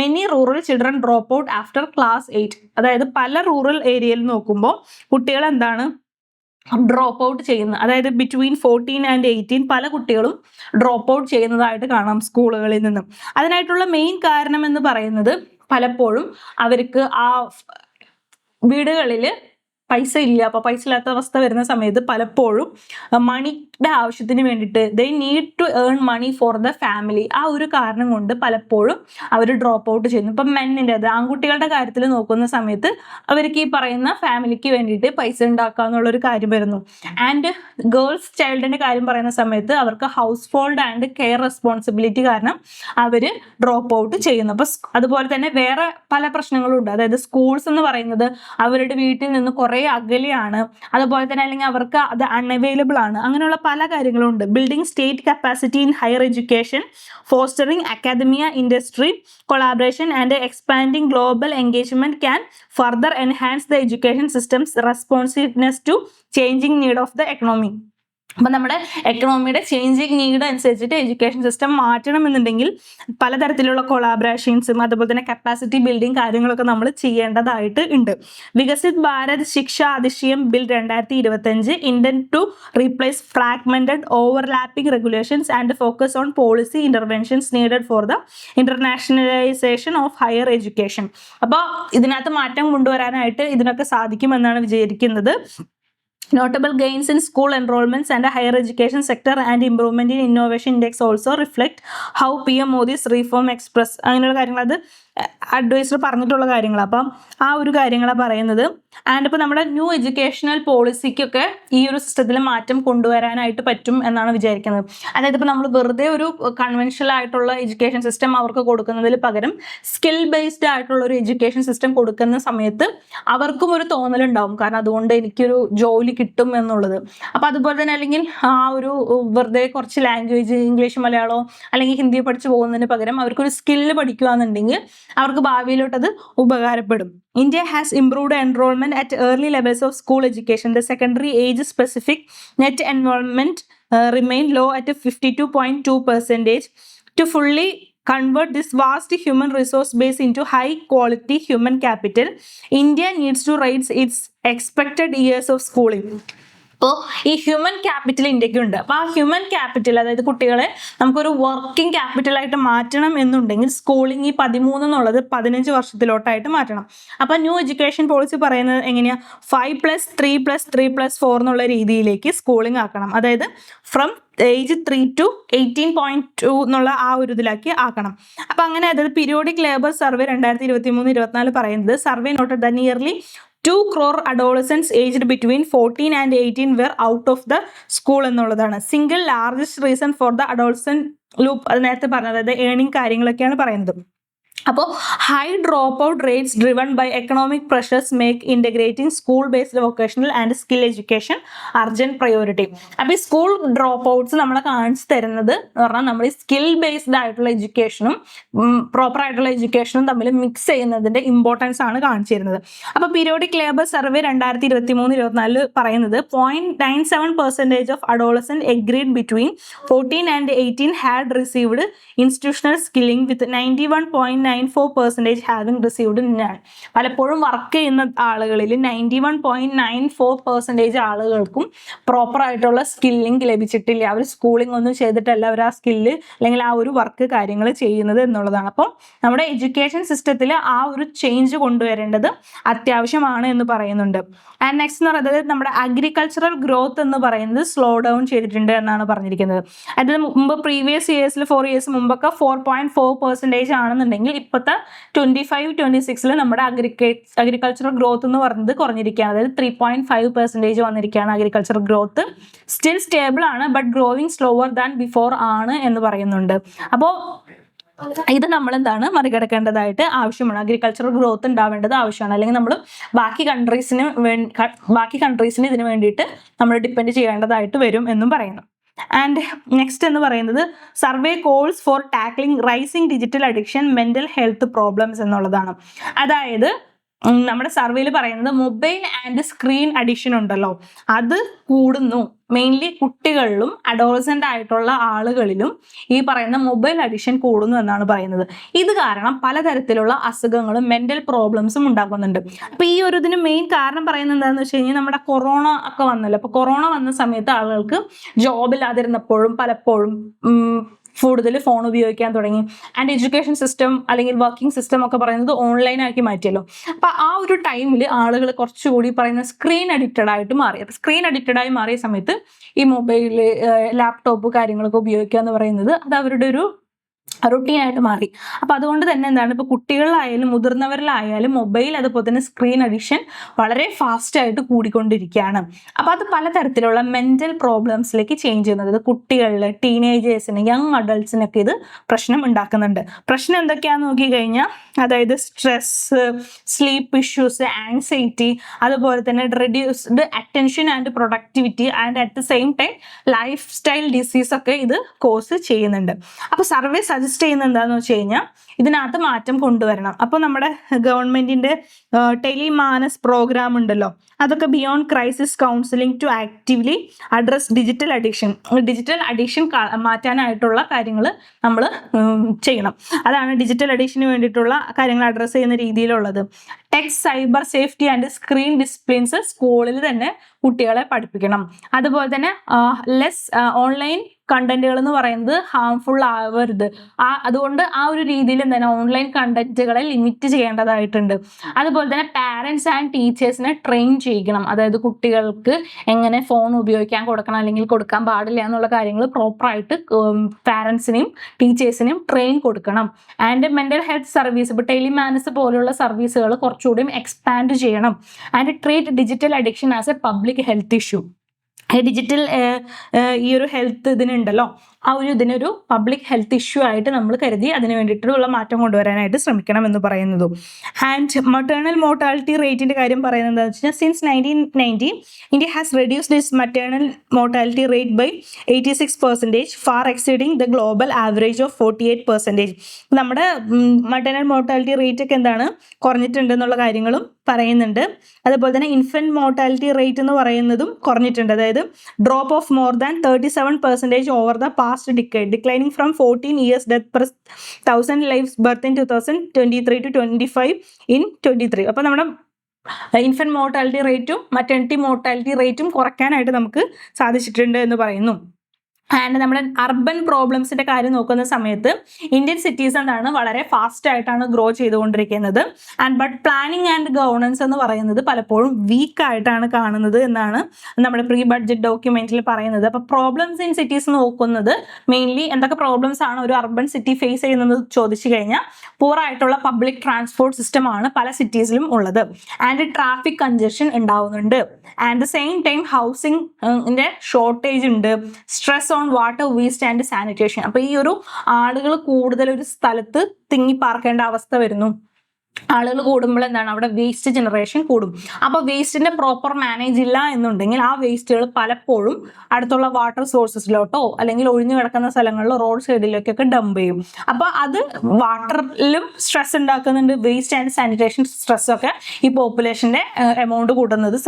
many rural children drop out after class 8. അതായത് പല റൂറൽ ഏരിയയിൽ നോക്കുമ്പോൾ കുട്ടികൾ എന്താണ് ഡ്രോപ്പ് ഔട്ട് ചെയ്യുന്നത്. അതായത് ബിറ്റ്വീൻ 14 and 18 പല കുട്ടികളും ഡ്രോപ്പ് ഔട്ട് ചെയ്യുന്നതായിട്ട് കാണാം സ്കൂളുകളിൽ നിന്നും. അതിനായിട്ടുള്ള മെയിൻ കാരണം എന്ന് പറയുന്നത് പലപ്പോഴും അവർക്ക് ആ വീടുകളിൽ പൈസ ഇല്ല. അപ്പോൾ പൈസ ഇല്ലാത്ത അവസ്ഥ വരുന്ന സമയത്ത് പലപ്പോഴും മണിയുടെ ആവശ്യത്തിന് വേണ്ടിയിട്ട് they need to earn money for the family. ആ ഒരു കാരണം കൊണ്ട് പലപ്പോഴും അവർ ഡ്രോപ്പ് ഔട്ട് ചെയ്യുന്നു. ഇപ്പം മെന്നിൻ്റെ അത് ആൺകുട്ടികളുടെ കാര്യത്തിൽ നോക്കുന്ന സമയത്ത് അവർക്ക് ഈ പറയുന്ന ഫാമിലിക്ക് വേണ്ടിയിട്ട് പൈസ ഉണ്ടാക്കുക എന്നുള്ളൊരു കാര്യം വരുന്നു. ആൻഡ് ഗേൾസ് ചൈൽഡിൻ്റെ കാര്യം പറയുന്ന സമയത്ത് അവർക്ക് house hold and care responsibility കാരണം അവർ ഡ്രോപ്പ് ഔട്ട് ചെയ്യുന്നു. അപ്പോൾ അതുപോലെ തന്നെ വേറെ പല പ്രശ്നങ്ങളും ഉണ്ട്. അതായത് സ്കൂൾസ് എന്ന് പറയുന്നത് അവരുടെ വീട്ടിൽ നിന്ന് കുറേ അകലെയാണ്. അതുപോലെ തന്നെ അല്ലെങ്കിൽ അവർക്ക് അത് അൺഅവൈലബിൾ ആണ്. അങ്ങനെയുള്ള പല കാര്യങ്ങളും ഉണ്ട്. Building state capacity in higher education, fostering academia industry collaboration and expanding global engagement can further enhance the education systems responsiveness to changing need of the economy. അപ്പം നമ്മുടെ എക്കണോമിയുടെ ചേഞ്ചിങ് നീഡ് അനുസരിച്ചിട്ട് എഡ്യൂക്കേഷൻ സിസ്റ്റം മാറ്റണമെന്നുണ്ടെങ്കിൽ പലതരത്തിലുള്ള കൊളാബറേഷൻസും അതുപോലെ തന്നെ capacity building കാര്യങ്ങളൊക്കെ നമ്മൾ ചെയ്യേണ്ടതായിട്ട് ഉണ്ട്. വികസിത് ഭാരത് ശിക്ഷ അതിശയം bill 2025 intend to replace fragmented overlapping regulations and focus on policy interventions needed for the internationalisation of higher education. അപ്പോൾ ഇതിനകത്ത് മാറ്റം കൊണ്ടുവരാനായിട്ട് ഇതിനൊക്കെ സാധിക്കുമെന്നാണ് വിചാരിക്കുന്നത്. Notable gains in school enrollments and higher education sector and improvement in innovation index also reflect how PM Modi's reform express അങ്ങനെയുള്ള കാര്യങ്ങൾ അത് അഡ്വൈസർ പറഞ്ഞിട്ടുള്ള കാര്യങ്ങൾ. അപ്പം ആ ഒരു കാര്യങ്ങളാണ് പറയുന്നത്. ആൻഡ് ഇപ്പോൾ നമ്മുടെ ന്യൂ എഡ്യൂക്കേഷണൽ പോളിസിക്കൊക്കെ ഈ ഒരു സിസ്റ്റത്തിൽ മാറ്റം കൊണ്ടുവരാനായിട്ട് പറ്റും എന്നാണ് വിചാരിക്കുന്നത്. അതായത് ഇപ്പോൾ നമ്മൾ വെറുതെ ഒരു കൺവെൻഷണൽ ആയിട്ടുള്ള എഡ്യൂക്കേഷൻ സിസ്റ്റം അവർക്ക് കൊടുക്കുന്നതിൽ പകരം സ്കിൽ ബേസ്ഡ് ആയിട്ടുള്ള ഒരു എഡ്യൂക്കേഷൻ സിസ്റ്റം കൊടുക്കുന്ന സമയത്ത് അവർക്കും ഒരു തോന്നലുണ്ടാവും, കാരണം അതുകൊണ്ട് എനിക്കൊരു ജോലി കിട്ടും എന്നുള്ളത്. അപ്പോൾ അതുപോലെ തന്നെ അല്ലെങ്കിൽ ആ ഒരു വെറുതെ കുറച്ച് ലാംഗ്വേജ് ഇംഗ്ലീഷ് മലയാളമോ അല്ലെങ്കിൽ ഹിന്ദി പഠിച്ചു പോകുന്നതിന് പകരം അവർക്കൊരു സ്കില്ല് പഠിക്കുകയാണെന്നുണ്ടെങ്കിൽ അവർക്ക് ഭാവിയിലോട്ട് അത് ഉപകാരപ്പെടും. India has improved enrollment at early levels of school education. The secondary age-specific net enrollment remained low at 52.2%. To fully convert this vast human resource base into high-quality human capital, India needs to raise its expected years of schooling. അപ്പോൾ ഈ human capital ഇന്ത്യക്ക് ഉണ്ട്. അപ്പോൾ ആ human capital, അതായത് കുട്ടികളെ നമുക്കൊരു working ക്യാപിറ്റലായിട്ട് മാറ്റണം എന്നുണ്ടെങ്കിൽ സ്കൂളിംഗ് ഈ 13 എന്നുള്ളത് 15 വർഷത്തിലോട്ടായിട്ട് മാറ്റണം. അപ്പോൾ ന്യൂ എഡ്യൂക്കേഷൻ പോളിസി പറയുന്നത് എങ്ങനെയാണ്, 5+3+3+4 എന്നുള്ള രീതിയിലേക്ക് സ്കൂളിംഗ് ആക്കണം. അതായത് ഫ്രം ഏജ് 3 to 18.2 എന്നുള്ള ആ ഒരു ഇതിലാക്കി ആക്കണം. അപ്പം അങ്ങനെ അതായത് പീരിയോഡിക് ലേബർ സർവേ 2023-24 പറയുന്നത് survey noted the nearly 2 crore adolescents aged between 14 and 18 were out of the school എന്നുള്ളതാണ്. Single largest reason for the adolescent loop, അത് നേരത്തെ പറഞ്ഞത്, അതായത് ഏണിംഗ് കാര്യങ്ങളൊക്കെയാണ് പറയുന്നത്. അപ്പോൾ high drop out rates driven by economic pressures make integrating school based vocational and skill education urgent priority. അപ്പോൾ ഈ സ്കൂൾ ഡ്രോപ്പ് ഔട്ട്സ് നമ്മളെ കാണിച്ചു തരുന്നത് എന്ന് പറഞ്ഞാൽ നമ്മൾ ഈ സ്കിൽ ബേസ്ഡ് ആയിട്ടുള്ള എഡ്യൂക്കേഷനും പ്രോപ്പർ ആയിട്ടുള്ള എഡ്യൂക്കേഷനും തമ്മിൽ മിക്സ് ചെയ്യുന്നതിന്റെ ഇമ്പോർട്ടൻസ് ആണ് കാണിച്ചു തരുന്നത്. അപ്പോൾ പീരിയോഡിക് ലേബർ സർവേ 2023-24 പറയുന്നത് 0.97% of adolescent agreed between 14 and 18 had received institutional skilling with 91.94% having received none. പലപ്പോഴും വർക്ക് ചെയ്യുന്ന ആളുകളിൽ 91.94% ആളുകൾക്കും പ്രോപ്പർ ആയിട്ടുള്ള സ്കില്ലിംഗ് ലഭിച്ചിട്ടില്ല. അവർ സ്കൂളിംഗ് ഒന്നും ചെയ്തിട്ടല്ല അവർ ആ സ്കില്ല് അല്ലെങ്കിൽ ആ ഒരു വർക്ക് കാര്യങ്ങൾ ചെയ്യുന്നത് എന്നുള്ളതാണ്. അപ്പം നമ്മുടെ എഡ്യൂക്കേഷൻ സിസ്റ്റത്തിൽ ആ ഒരു ചേഞ്ച് കൊണ്ടുവരേണ്ടത് അത്യാവശ്യമാണ് എന്ന് പറയുന്നുണ്ട്. ആൻഡ് നെക്സ്റ്റ് എന്ന് പറയുന്നത് നമ്മുടെ അഗ്രികൾച്ചറൽ ഗ്രോത്ത് എന്ന് പറയുന്നത് സ്ലോ ഡൗൺ ചെയ്തിട്ടുണ്ട് എന്നാണ് പറഞ്ഞിരിക്കുന്നത്. അതായത് മുമ്പ് പ്രീവിയസ് ഇയേഴ്സിൽ 4 ഇയേഴ്സ് മുമ്പൊക്കെ 4.4% ആണെന്നുണ്ടെങ്കിൽ ഇപ്പോഴത്തെ 25-26 നമ്മുടെ അഗ്രികൾച്ചറൽ ഗ്രോത്ത് എന്ന് പറയുന്നത് കുറഞ്ഞിരിക്കുകയാണ്. അതായത് 3.5% വന്നിരിക്കുകയാണ് അഗ്രികൾച്ചറൽ ഗ്രോത്ത്. സ്റ്റിൽ സ്റ്റേബിൾ ആണ്, but growing slower than before ആണ് എന്ന് പറയുന്നുണ്ട്. അപ്പോൾ ഇത് നമ്മൾ എന്താണ് മറികടക്കേണ്ടതായിട്ട് ആവശ്യമാണ്. അഗ്രികൾച്ചറൽ ഗ്രോത്ത് ഉണ്ടാവേണ്ടത് ആവശ്യമാണ്. അല്ലെങ്കിൽ നമ്മൾ ബാക്കി കൺട്രീസിന് ഇതിന് വേണ്ടിയിട്ട് നമ്മൾ ഡിപ്പെൻഡ് ചെയ്യേണ്ടതായിട്ട് വരും എന്നും പറയുന്നു. ആൻഡ് നെക്സ്റ്റ് എന്ന് പറയുന്നത് survey calls four tackling rising digital addiction mental health problems എന്നുള്ളതാണ്. അതായത് നമ്മുടെ സർവേയിൽ പറയുന്നത് മൊബൈൽ ആൻഡ് സ്ക്രീൻ അഡിക്ഷൻ ഉണ്ടല്ലോ, അത് കൂടുന്നു. മെയിൻലി കുട്ടികളിലും അഡോളസെന്റ് ആയിട്ടുള്ള ആളുകളിലും ഈ പറയുന്ന മൊബൈൽ അഡിക്ഷൻ കൂടുന്നു എന്നാണ് പറയുന്നത്. ഇത് കാരണം പലതരത്തിലുള്ള അസുഖങ്ങളും മെന്റൽ പ്രോബ്ലംസും ഉണ്ടാകുന്നുണ്ട്. അപ്പൊ ഈ ഒരു ഇതിന് മെയിൻ കാരണം പറയുന്നത് എന്താണെന്ന് വെച്ച് കഴിഞ്ഞാൽ നമ്മുടെ കൊറോണ ഒക്കെ വന്നല്ലോ. അപ്പൊ കൊറോണ വന്ന സമയത്ത് ആളുകൾക്ക് ജോബില്ലാതിരുന്നപ്പോഴും പലപ്പോഴും കൂടുതൽ ഫോൺ ഉപയോഗിക്കാൻ തുടങ്ങി. ആൻഡ് എഡ്യൂക്കേഷൻ സിസ്റ്റം അല്ലെങ്കിൽ വർക്കിംഗ് സിസ്റ്റം ഒക്കെ പറയുന്നത് ഓൺലൈനാക്കി മാറ്റിയല്ലോ. അപ്പം ആ ഒരു ടൈമിൽ ആളുകൾ കുറച്ചുകൂടി പറയുന്ന സ്ക്രീൻ അഡിക്റ്റഡ് ആയിട്ട് മാറി. അപ്പം സ്ക്രീൻ അഡിക്റ്റഡ് ആയി മാറിയ സമയത്ത് ഈ മൊബൈൽ, ലാപ്ടോപ്പ് കാര്യങ്ങളൊക്കെ ഉപയോഗിക്കുക എന്ന് പറയുന്നത് അത് അവരുടെ ഒരു റൊട്ടീനായിട്ട് മാറി. അപ്പം അതുകൊണ്ട് തന്നെ എന്താണ്, ഇപ്പോൾ കുട്ടികളിലായാലും മുതിർന്നവരിലായാലും മൊബൈൽ അതുപോലെ തന്നെ സ്ക്രീൻ അഡിക്ഷൻ വളരെ ഫാസ്റ്റായിട്ട് കൂടിക്കൊണ്ടിരിക്കുകയാണ്. അപ്പം അത് പലതരത്തിലുള്ള മെൻ്റൽ പ്രോബ്ലംസിലേക്ക് ചേഞ്ച് ചെയ്യുന്നത്. അത് കുട്ടികളിൽ, ടീനേജേഴ്സിന്, യങ് അഡൾട്ട്സിനൊക്കെ ഇത് പ്രശ്നം ഉണ്ടാക്കുന്നുണ്ട്. പ്രശ്നം എന്തൊക്കെയാണെന്ന് നോക്കിക്കഴിഞ്ഞാൽ അതായത് സ്ട്രെസ്, സ്ലീപ്പ് ഇഷ്യൂസ്, ആൻസൈറ്റി, അതുപോലെ തന്നെ reduced attention and productivity and at the same time lifestyle ഡിസീസൊക്കെ ഇത് കോസ് ചെയ്യുന്നുണ്ട്. അപ്പോൾ സർവേ സജസ്റ്റ് ചെയ്യുന്നത് എന്താണെന്ന് വെച്ച് കഴിഞ്ഞാൽ ഇതിനകത്ത് മാറ്റം കൊണ്ടുവരണം. അപ്പോൾ നമ്മുടെ ഗവൺമെന്റിന്റെ ടെലിമാനസ് പ്രോഗ്രാം ഉണ്ടല്ലോ, അതൊക്കെ beyond crisis counselling to actively address digital addiction മാറ്റാനായിട്ടുള്ള കാര്യങ്ങൾ നമ്മൾ ചെയ്യണം. അതാണ് ഡിജിറ്റൽ അഡിക്ഷന് വേണ്ടിയിട്ടുള്ള കാര്യങ്ങൾ അഡ്രസ്സ് ചെയ്യുന്ന രീതിയിലുള്ളത്. Tech, cyber safety and screen disciplines സ്കൂളിൽ തന്നെ കുട്ടികളെ പഠിപ്പിക്കണം. അതുപോലെ തന്നെ ലെസ് ഓൺലൈൻ കണ്ടന്റുകൾ എന്ന് പറയുന്നത് ഹാംഫുൾ ആവരുത്. അതുകൊണ്ട് ആ ഒരു രീതിയിൽ എന്താണ് ഓൺലൈൻ കണ്ടന്റുകളെ ലിമിറ്റ് ചെയ്യേണ്ടതായിട്ടുണ്ട്. അതുപോലെ തന്നെ പാരൻസ് ആൻഡ് ടീച്ചേഴ്സിനെ ട്രെയിൻ ചെയ്യിക്കണം. അതായത് കുട്ടികൾക്ക് എങ്ങനെ ഫോൺ ഉപയോഗിക്കാൻ കൊടുക്കണം അല്ലെങ്കിൽ കൊടുക്കാൻ പാടില്ല എന്നുള്ള കാര്യങ്ങൾ പ്രോപ്പറായിട്ട് പാരൻസിനെയും ടീച്ചേഴ്സിനെയും ട്രെയിൻ കൊടുക്കണം. ആൻഡ് മെന്റൽ ഹെൽത്ത് സർവീസ്, ഇപ്പോൾ ടെലിമാനസ് പോലുള്ള സർവീസുകൾ കുറച്ചുകൂടി എക്സ്പാൻഡ് ചെയ്യണം. And treat digital addiction as A public health issue. Digital ഈ ഒരു ഹെൽത്ത് ഇതിനുണ്ടല്ലോ, ആ ഒരു ഇതിനൊരു പബ്ലിക് ഹെൽത്ത് ഇഷ്യൂ ആയിട്ട് നമ്മൾ കരുതി അതിന് വേണ്ടിയിട്ടുള്ള മാറ്റം കൊണ്ടുവരാനായിട്ട് ശ്രമിക്കണം എന്ന് പറയുന്നതും. ആൻഡ് മറ്റേണൽ മോർട്ടാലിറ്റി റേറ്റിന്റെ കാര്യം പറയുന്നത് എന്താണെന്ന് വെച്ച് കഴിഞ്ഞാൽ since 1990 India has reduced its maternal mortality rate by 86%, far exceeding the global average of 48%. നമ്മുടെ മറ്റേണൽ മോർട്ടാലിറ്റി റേറ്റ് ഒക്കെ എന്താണ് കുറഞ്ഞിട്ടുണ്ട് എന്നുള്ള കാര്യങ്ങളും പറയുന്നുണ്ട്. അതുപോലെ തന്നെ ഇൻഫന്റ് മോർട്ടാലിറ്റി റേറ്റ് എന്ന് പറയുന്നതും കുറഞ്ഞിട്ടുണ്ട്. അതായത് drop of more than 37% over the past decade, declining from 14 years death per 1000 lives birth in 2023 to 25 in 23. അപ്പോൾ നമ്മുടെ ഇൻഫന്റ് മോർട്ടാലിറ്റി റേറ്റും മറ്റേണിറ്റി മോർട്ടാലിറ്റി റേറ്റും കുറയ്ക്കാനായിട്ട് നമുക്ക് സാധിച്ചിട്ടുണ്ട് എന്ന് പറയുന്നു. ആൻഡ് നമ്മുടെ അർബൻ പ്രോബ്ലംസിന്റെ കാര്യം നോക്കുന്ന സമയത്ത് ഇന്ത്യൻ സിറ്റീസ് എന്താണ് വളരെ ഫാസ്റ്റ് ആയിട്ടാണ് ഗ്രോ ചെയ്തുകൊണ്ടിരിക്കുന്നത്. ബട്ട് പ്ലാനിങ് ആൻഡ് ഗവേണൻസ് എന്ന് പറയുന്നത് പലപ്പോഴും വീക്ക് ആയിട്ടാണ് കാണുന്നത് എന്നാണ് നമ്മുടെ പ്രീ ബഡ്ജറ്റ് ഡോക്യുമെന്റിൽ പറയുന്നത്. അപ്പോൾ പ്രോബ്ലംസ് ഇൻ സിറ്റീസ് നോക്കുന്നത് മെയിൻലി എന്തൊക്കെ പ്രോബ്ലംസ് ആണ് ഒരു അർബൻ സിറ്റി ഫേസ് ചെയ്യുന്നത് ചോദിച്ചു കഴിഞ്ഞാൽ പൂർ ആയിട്ടുള്ള പബ്ലിക് ട്രാൻസ്പോർട്ട് സിസ്റ്റമാണ് പല സിറ്റീസിലും ഉള്ളത്. ആൻഡ് ട്രാഫിക് കൺജഷൻ ഉണ്ടാവുന്നുണ്ട്. ആൻഡ് ദ സെയിം ടൈം ഹൗസിംഗിന്റെ ഷോർട്ടേജ് ഉണ്ട്, stress on water waste and sanitation. അപ്പൊ ഈ ഒരു ആളുകൾ കൂടുതൽ ഒരു സ്ഥലത്ത് തിങ്ങി പാർക്കേണ്ട അവസ്ഥ വരുന്നു. ആളുകൾ കൂടുമ്പോൾ എന്താണ് അവിടെ വേസ്റ്റ് ജനറേഷൻ കൂടും. അപ്പൊ വേസ്റ്റിന്റെ പ്രോപ്പർ മാനേജ് ഇല്ല എന്നുണ്ടെങ്കിൽ ആ വേസ്റ്റുകൾ പലപ്പോഴും അടുത്തുള്ള വാട്ടർ സോഴ്സസിലോട്ടോ അല്ലെങ്കിൽ ഒഴിഞ്ഞു കിടക്കുന്ന സ്ഥലങ്ങളിലോ റോഡ് സൈഡിലേക്കൊക്കെ ഡംപ് ചെയ്യും. അപ്പൊ അത് വാട്ടറിലും സ്ട്രെസ് ഉണ്ടാക്കുന്നുണ്ട്. വേസ്റ്റ് ആൻഡ് സാനിറ്റേഷൻ സ്ട്രെസ് ഒക്കെ ഈ പോപ്പുലേഷന്റെ എമൗണ്ട് കൂട്ടുന്നത്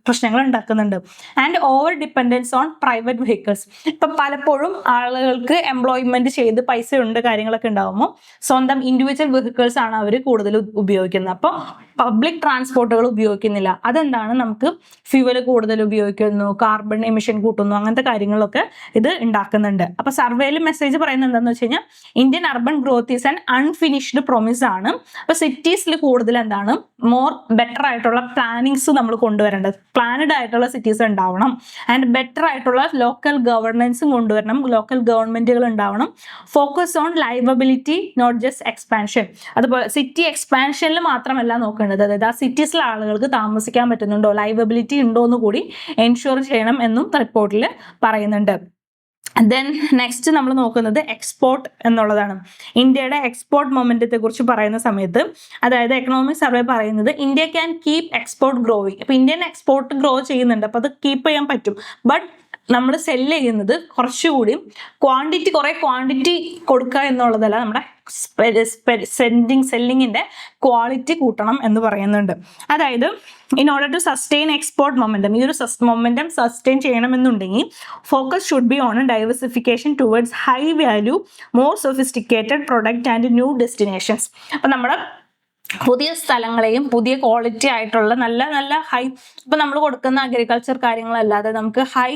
പ്രശ്നങ്ങൾ ഉണ്ടാക്കുന്നുണ്ട്. And over dependence on private vehicles. ഇപ്പൊ പലപ്പോഴും ആളുകൾക്ക് എംപ്ലോയ്മെന്റ് ചെയ്ത് പൈസ ഉണ്ട് കാര്യങ്ങളൊക്കെ ഉണ്ടാകുമ്പോൾ സ്വന്തം ഇൻഡിവിജ്വൽ വെഹിക്കിൾസ് ആണ് അവർ കൂടുതൽ ഉപയോഗിക്കുന്നത്. അപ്പോൾ പബ്ലിക് ട്രാൻസ്പോർട്ടുകൾ ഉപയോഗിക്കുന്നില്ല. അതെന്താണ്, നമുക്ക് ഫ്യൂവൽ കൂടുതൽ ഉപയോഗിക്കുന്നു, കാർബൺ എമിഷൻ കൂട്ടുന്നു, അങ്ങനത്തെ കാര്യങ്ങളൊക്കെ ഇത് ഉണ്ടാക്കുന്നുണ്ട്. അപ്പൊ സർവേയിൽ മെസ്സേജ് പറയുന്നത് എന്താണെന്ന് വെച്ച് കഴിഞ്ഞാൽ Indian urban growth is an unfinished promise ആണ്. അപ്പൊ സിറ്റീസിൽ കൂടുതൽ എന്താണ് മോർ ബെറ്റർ ആയിട്ടുള്ള പ്ലാനിങ്സ് നമ്മൾ കൊണ്ടുവരേണ്ടത്. പ്ലാനഡ് ആയിട്ടുള്ള സിറ്റീസ് ഉണ്ടാവണം. ആൻഡ് ബെറ്റർ ആയിട്ടുള്ള ലോക്കൽ ഗവർണൻസും കൊണ്ടുവരണം. ലോക്കൽ ഗവൺമെന്റുകൾ ഉണ്ടാവണം. Focus on liveability not just expansion. അതുപോലെ സിറ്റി എക്സ്പാൻഷനിൽ മാത്രമല്ല നോക്കേണ്ടത്, അതായത് ആ സിറ്റീസിലെ ആളുകൾക്ക് താമസിക്കാൻ പറ്റുന്നുണ്ടോ, ലൈവബിലിറ്റി ഉണ്ടോ എന്ന് കൂടി എൻഷുർ ചെയ്യണം എന്നും റിപ്പോർട്ടിൽ പറയുന്നുണ്ട്. ദെൻ നെക്സ്റ്റ് നമ്മൾ നോക്കുന്നത് എക്സ്പോർട്ട് എന്നുള്ളതാണ്. ഇന്ത്യയുടെ എക്സ്പോർട്ട് മൊമെന്റത്തെ കുറിച്ച് പറയുന്ന സമയത്ത്, അതായത് എക്കണോമിക് സർവേ പറയുന്നത് India can keep export growing. അപ്പൊ ഇന്ത്യൻ എക്സ്പോർട്ട് ഗ്രോ ചെയ്യുന്നുണ്ട്, അപ്പൊ അത് കീപ്പ് ചെയ്യാൻ പറ്റും. ബട്ട് നമ്മൾ സെല്ല് ചെയ്യുന്നത് കുറച്ചുകൂടി കുറെ ക്വാണ്ടിറ്റി കൊടുക്കുക എന്നുള്ളതല്ല, നമ്മുടെ സെല്ലിങ്ങിന്റെ ക്വാളിറ്റി കൂട്ടണം എന്ന് പറയുന്നുണ്ട്. അതായത് in order to sustain export momentum, ഈ ഒരു മൊമെന്റം സസ്റ്റെയിൻ ചെയ്യണമെന്നുണ്ടെങ്കിൽ focus should be on diversification towards high value more sophisticated product and new destinations. അപ്പൊ നമ്മുടെ പുതിയ സ്ഥലങ്ങളെയും പുതിയ ക്വാളിറ്റി ആയിട്ടുള്ള നല്ല നല്ല ഹൈ, ഇപ്പൊ നമ്മൾ കൊടുക്കുന്ന അഗ്രികൾച്ചർ കാര്യങ്ങളല്ലാതെ നമുക്ക് ഹൈ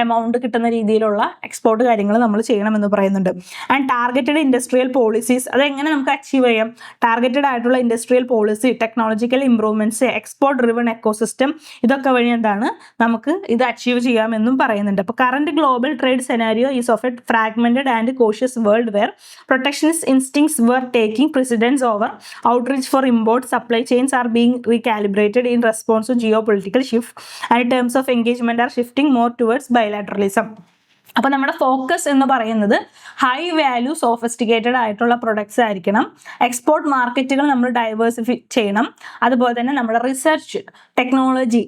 എമൗണ്ട് കിട്ടുന്ന രീതിയിലുള്ള എക്സ്പോർട്ട് കാര്യങ്ങൾ നമ്മൾ ചെയ്യണമെന്ന് പറയുന്നുണ്ട്. ആൻഡ് ടാർഗറ്റഡ് ഇൻഡസ്ട്രിയൽ പോളിസീസ്, അതെങ്ങനെ നമുക്ക് അച്ചീവ് ചെയ്യാം? ടാർഗറ്റഡ് ആയിട്ടുള്ള industrial policy, technological improvements, export driven ecosystem, ഇതൊക്കെ വഴി എന്താണ് നമുക്ക് ഇത് അച്ചീവ് ചെയ്യാമെന്നും പറയുന്നുണ്ട്. അപ്പോൾ current global trade scenario is of a fragmented and cautious world where protectionist instincts were taking precedence over outreach for import. Supply chains are being recalibrated in response to geopolitical shift, and terms of engagement are shifting more towards bilateralism. അപ്പൊ നമ്മുടെ focus എന്ന് പറയുന്നത് high value sophisticated ആയിട്ടുള്ള products ആയിരിക്കണം. Export മാർക്കറ്റുകൾ നമ്മൾ diversify ചെയ്യണം. അതുപോലെ തന്നെ നമ്മുടെ റിസർച്ച് ടെക്നോളജി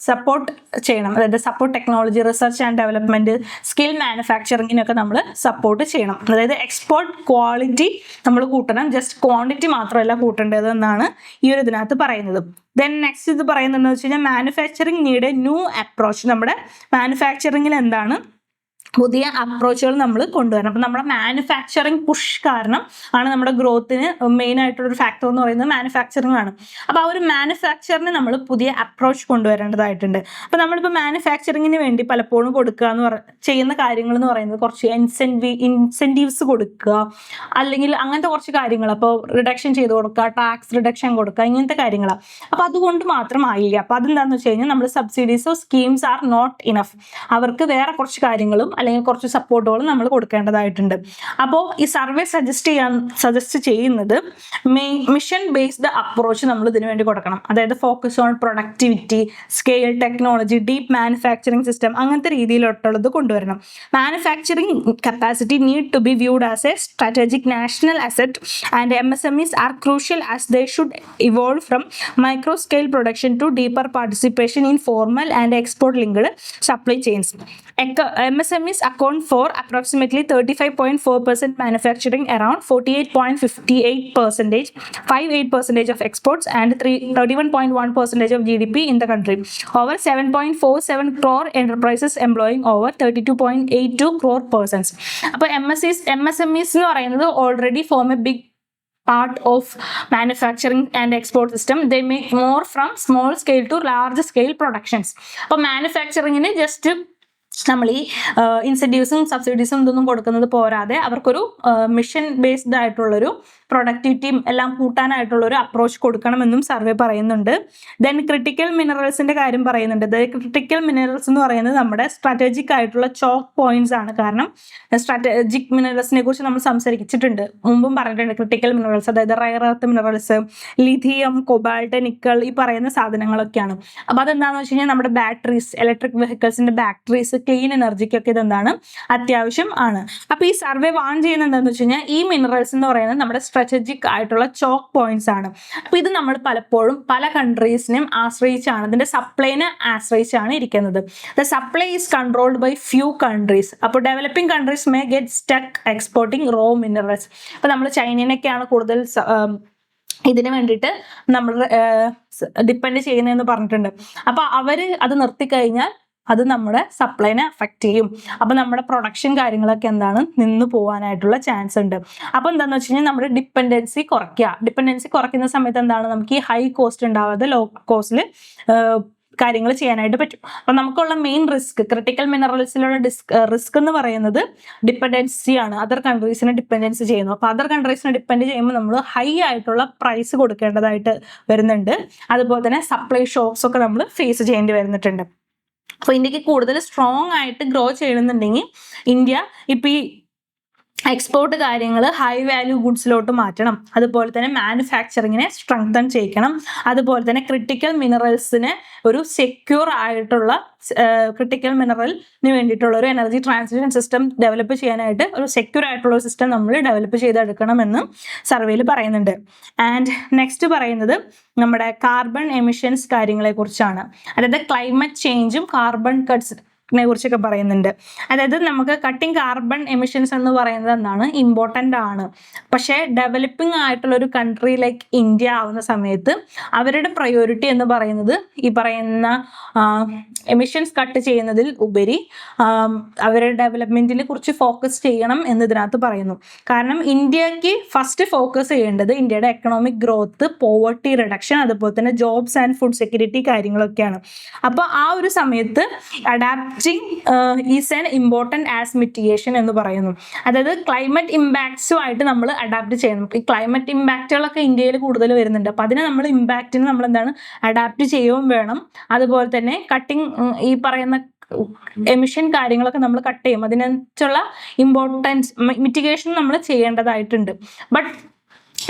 സപ്പോർട്ട് ചെയ്യണം. അതായത് support technology, research and development, skill മാനുഫാക്ചറിങ്ങിനൊക്കെ നമ്മൾ സപ്പോർട്ട് ചെയ്യണം. അതായത് എക്സ്പോർട്ട് ക്വാളിറ്റി നമ്മൾ കൂട്ടണം, ജസ്റ്റ് ക്വാണ്ടിറ്റി മാത്രമല്ല കൂട്ടേണ്ടത് എന്നാണ് ഈ ഒരു ഇതിനകത്ത് പറയുന്നത്. ദെൻ നെക്സ്റ്റ് ഇത് പറയുന്നതെന്ന് വെച്ച് കഴിഞ്ഞാൽ manufacturing need A new approach. നമ്മുടെ മാനുഫാക്ചറിങ്ങിൽ എന്താണ് പുതിയ അപ്രോച്ചുകൾ നമ്മൾ കൊണ്ടുവരണം. അപ്പം നമ്മുടെ മാനുഫാക്ചറിങ് പുഷ് കാരണം ആണ് നമ്മുടെ ഗ്രോത്തിന് മെയിൻ ആയിട്ടുള്ളൊരു ഫാക്ടർ എന്ന് പറയുന്നത് മാനുഫാക്ചറിങ് ആണ്. അപ്പോൾ ആ ഒരു മാനുഫാക്ചറിന് നമ്മൾ പുതിയ അപ്രോച്ച് കൊണ്ടുവരേണ്ടതായിട്ടുണ്ട്. അപ്പം നമ്മളിപ്പോൾ മാനുഫാക്ചറിങ്ങിന് വേണ്ടി പലപ്പോഴും കൊടുക്കുക എന്ന് ചെയ്യുന്ന കാര്യങ്ങൾ എന്ന് പറയുന്നത് കുറച്ച് ഇൻസെൻറ്റീവ്സ് കൊടുക്കുക, അല്ലെങ്കിൽ അങ്ങനത്തെ കുറച്ച് കാര്യങ്ങൾ, അപ്പോൾ റിഡക്ഷൻ ചെയ്ത് കൊടുക്കുക, ടാക്സ് റിഡക്ഷൻ കൊടുക്കുക, ഇങ്ങനത്തെ കാര്യങ്ങളാണ്. അപ്പോൾ അതുകൊണ്ട് മാത്രമായില്ല. അപ്പോൾ അതെന്താണെന്ന് വെച്ച് കഴിഞ്ഞാൽ നമ്മൾ സബ്സിഡീസോ സ്കീംസ് ആർ നോട്ട് ഇനഫ്. അവർക്ക് വേറെ കുറച്ച് കാര്യങ്ങളും അല്ലെങ്കിൽ കുറച്ച് സപ്പോർട്ടുകളും നമ്മൾ കൊടുക്കേണ്ടതായിട്ടുണ്ട്. അപ്പോൾ ഈ സർവേ സജസ്റ്റ് ചെയ്യുന്നത് മിഷൻ ബേസ്ഡ് അപ്രോച്ച് നമ്മൾ ഇതിനു വേണ്ടി കൊടുക്കണം. അതായത് focus on productivity, scale, technology, deep manufacturing system, അങ്ങനത്തെ രീതിയിലോട്ടുള്ളത് കൊണ്ടുവരണം. Manufacturing capacity need to be viewed as a strategic national asset and MSMEs are crucial as they should evolve from micro scale production to deeper participation in formal and export linked supply chains. MSMEs account for approximately 35.4% manufacturing, around 58% of exports, and 31.1% of GDP in the country. Over 7.47 crore enterprises employing over 32.82 crore persons. അപ്പോൾ MSMEs എന്ന് പറയുന്നത് already form a big part of manufacturing and export system. They make more from small scale to large scale productions. അപ്പോൾ മാനുഫാക്ചറിങ്ങിന് just നമ്മൾ ഈ ഇൻസെൻറ്റീവ്സും സബ്സിഡീസും ഇതൊന്നും കൊടുക്കുന്നത് പോരാതെ അവർക്കൊരു മിഷൻ ബേസ്ഡ് ആയിട്ടുള്ളൊരു പ്രൊഡക്ടിവിറ്റിയും എല്ലാം കൂട്ടാനായിട്ടുള്ളൊരു അപ്രോച്ച് കൊടുക്കണമെന്നും സർവേ പറയുന്നുണ്ട്. ദെൻ ക്രിട്ടിക്കൽ മിനറൽസിന്റെ കാര്യം പറയുന്നുണ്ട്. ക്രിട്ടിക്കൽ മിനറൽസ് എന്ന് പറയുന്നത് നമ്മുടെ സ്ട്രാറ്റജിക് ആയിട്ടുള്ള ചോക്ക് പോയിന്റ്സ് ആണ്. കാരണം സ്ട്രാറ്റജിക് മിനറൽസിനെ കുറിച്ച് നമ്മൾ സംസാരിച്ചിട്ടുണ്ട്, മുമ്പും പറഞ്ഞിട്ടുണ്ട്. ക്രിട്ടിക്കൽ മിനറൽസ് അതായത് rare earth minerals, lithium, cobalt, nickel, ഈ പറയുന്ന സാധനങ്ങളൊക്കെയാണ്. അപ്പോൾ അതെന്താണെന്ന് വെച്ച് കഴിഞ്ഞാൽ നമ്മുടെ ബാറ്ററീസ്, ഇലക്ട്രിക് വെഹിക്കിൾസിന്റെ ബാറ്ററീസ്, ക്ലീൻ എനർജിക്കൊക്കെ ഇതെന്താണ് അത്യാവശ്യം ആണ്. അപ്പോൾ ഈ സർവേ വാൺ ചെയ്യുന്നത് എന്താണെന്ന് വെച്ച് കഴിഞ്ഞാൽ ഈ മിനറൽസ് എന്ന് പറയുന്നത് നമ്മുടെ സ്ട്രാറ്റജിക് ആയിട്ടുള്ള ചോക്ക് പോയിന്റ്സ് ആണ്. അപ്പോൾ ഇത് നമ്മൾ പലപ്പോഴും പല കൺട്രീസിനെയും ആശ്രയിച്ചാണ്, ഇതിന്റെ സപ്ലൈനെ ആശ്രയിച്ചാണ് ഇരിക്കുന്നത്. The supply is controlled by few countries. അപ്പോൾ developing countries may get stuck exporting raw minerals. അപ്പോൾ നമ്മൾ ചൈനയൊക്കെയാണ് കൂടുതൽ ഇതിന് വേണ്ടിയിട്ട് നമ്മൾ ഡിപ്പെൻഡ് ചെയ്യുന്നതെന്ന് പറഞ്ഞിട്ടുണ്ട്. അപ്പോൾ അവർ അത് നിർത്തിക്കഴിഞ്ഞാൽ അത് നമ്മുടെ സപ്ലൈനെ അഫക്റ്റ് ചെയ്യും. അപ്പോൾ നമ്മുടെ പ്രൊഡക്ഷൻ കാര്യങ്ങളൊക്കെ എന്താണ് നിന്ന് പോകാനായിട്ടുള്ള ചാൻസ് ഉണ്ട്. അപ്പോൾ എന്താണെന്ന് വെച്ച് കഴിഞ്ഞാൽ നമ്മുടെ ഡിപ്പെൻഡൻസി കുറയ്ക്കുക. ഡിപ്പെൻഡൻസി കുറയ്ക്കുന്ന സമയത്ത് എന്താണ് നമുക്ക് ഈ ഹൈ കോസ്റ്റ് ഉണ്ടാവാതെ ലോ കോസ്റ്റിൽ കാര്യങ്ങൾ ചെയ്യാനായിട്ട് പറ്റും. അപ്പം നമുക്കുള്ള മെയിൻ റിസ്ക് ക്രിട്ടിക്കൽ മിനറൽസിലുള്ള റിസ്ക് എന്ന് പറയുന്നത് ഡിപ്പെൻഡൻസിയാണ്. അതർ കൺട്രീസിനെ ഡിപ്പെൻഡൻസി ചെയ്യുന്നു. അപ്പോൾ അതർ കൺട്രീസിനെ ഡിപ്പെൻഡ് ചെയ്യുമ്പോൾ നമ്മൾ ഹൈ ആയിട്ടുള്ള പ്രൈസ് കൊടുക്കേണ്ടതായിട്ട് വരുന്നുണ്ട്. അതുപോലെ തന്നെ സപ്ലൈ ഷോക്സ് ഒക്കെ നമ്മൾ ഫേസ് ചെയ്യേണ്ടി വരുന്നിട്ടുണ്ട്. അപ്പോൾ ഇന്ത്യക്ക് കൂടുതൽ സ്ട്രോങ് ആയിട്ട് ഗ്രോ ചെയ്യണമെന്നുണ്ടെങ്കിൽ ഇന്ത്യ ഇപ്പം ഈ എക്സ്പോർട്ട് കാര്യങ്ങൾ ഹൈ വാല്യൂ ഗുഡ്സിലോട്ട് മാറ്റണം. അതുപോലെ തന്നെ മാനുഫാക്ചറിങ്ങിനെ സ്ട്രെങ്തൻ ചെയ്യിക്കണം. അതുപോലെ തന്നെ ക്രിട്ടിക്കൽ മിനറൽസിനെ ഒരു സെക്യൂർ ആയിട്ടുള്ള ക്രിട്ടിക്കൽ മിനറലിന് വേണ്ടിയിട്ടുള്ള ഒരു എനർജി ട്രാൻസ്മിഷൻ സിസ്റ്റം ഡെവലപ്പ് ചെയ്യാനായിട്ട് ഒരു സെക്യൂർ ആയിട്ടുള്ള ഒരു സിസ്റ്റം നമ്മൾ ഡെവലപ്പ് ചെയ്തെടുക്കണമെന്ന് സർവേയിൽ പറയുന്നുണ്ട്. ആൻഡ് നെക്സ്റ്റ് പറയുന്നത് നമ്മുടെ കാർബൺ എമിഷൻസ് കാര്യങ്ങളെ കുറിച്ചാണ്. അതായത് ക്ലൈമറ്റ് ചേഞ്ചും കാർബൺ കട്ട്സ് കുറിച്ചൊക്കെ പറയുന്നുണ്ട്. അതായത് നമുക്ക് കട്ടിങ് കാർബൺ എമിഷൻസ് എന്ന് പറയുന്നത് എന്താണ് ഇമ്പോർട്ടൻ്റ് ആണ്. പക്ഷേ ഡെവലപ്പിംഗ് ആയിട്ടുള്ള ഒരു കൺട്രി ലൈക്ക് ഇന്ത്യ ആവുന്ന സമയത്ത് അവരുടെ പ്രയോറിറ്റി എന്ന് പറയുന്നത് ഈ പറയുന്ന എമിഷൻസ് കട്ട് ചെയ്യുന്നതിൽ ഉപരി അവരുടെ ഡെവലപ്മെന്റിൽ കുറിച്ച് ഫോക്കസ് ചെയ്യണം എന്നതിനകത്ത് പറയുന്നു. കാരണം ഇന്ത്യക്ക് ഫസ്റ്റ് ഫോക്കസ് ചെയ്യേണ്ടത് ഇന്ത്യയുടെ എക്കണോമിക് ഗ്രോത്ത്, പോവർട്ടി റിഡക്ഷൻ, അതുപോലെ തന്നെ ജോബ്സ് ആൻഡ് ഫുഡ് സെക്യൂരിറ്റി കാര്യങ്ങളൊക്കെയാണ്. അപ്പോൾ ആ ഒരു സമയത്ത് adapting is an important as mitigation എന്ന് പറയുന്നു. അതായത് ക്ലൈമറ്റ് ഇമ്പാക്ട്സുമായിട്ട് നമ്മൾ അഡാപ്റ്റ് ചെയ്യണം. ഈ ക്ലൈമറ്റ് ഇമ്പാക്റ്റുകളൊക്കെ ഇന്ത്യയിൽ കൂടുതൽ വരുന്നുണ്ട്. അപ്പോൾ അതിനെ നമ്മൾ ഇമ്പാക്റ്റിന് നമ്മൾ എന്താണ് അഡാപ്റ്റ് ചെയ്യുകയും വേണം. അതുപോലെ തന്നെ കട്ടിങ് ഈ പറയുന്ന എമിഷൻ കാര്യങ്ങളൊക്കെ നമ്മൾ കട്ട് ചെയ്യും. അതിനനുസരിച്ചുള്ള ഇമ്പോർട്ടൻസ് മിറ്റിഗേഷൻ നമ്മൾ ചെയ്യേണ്ടതായിട്ടുണ്ട്. ബട്ട്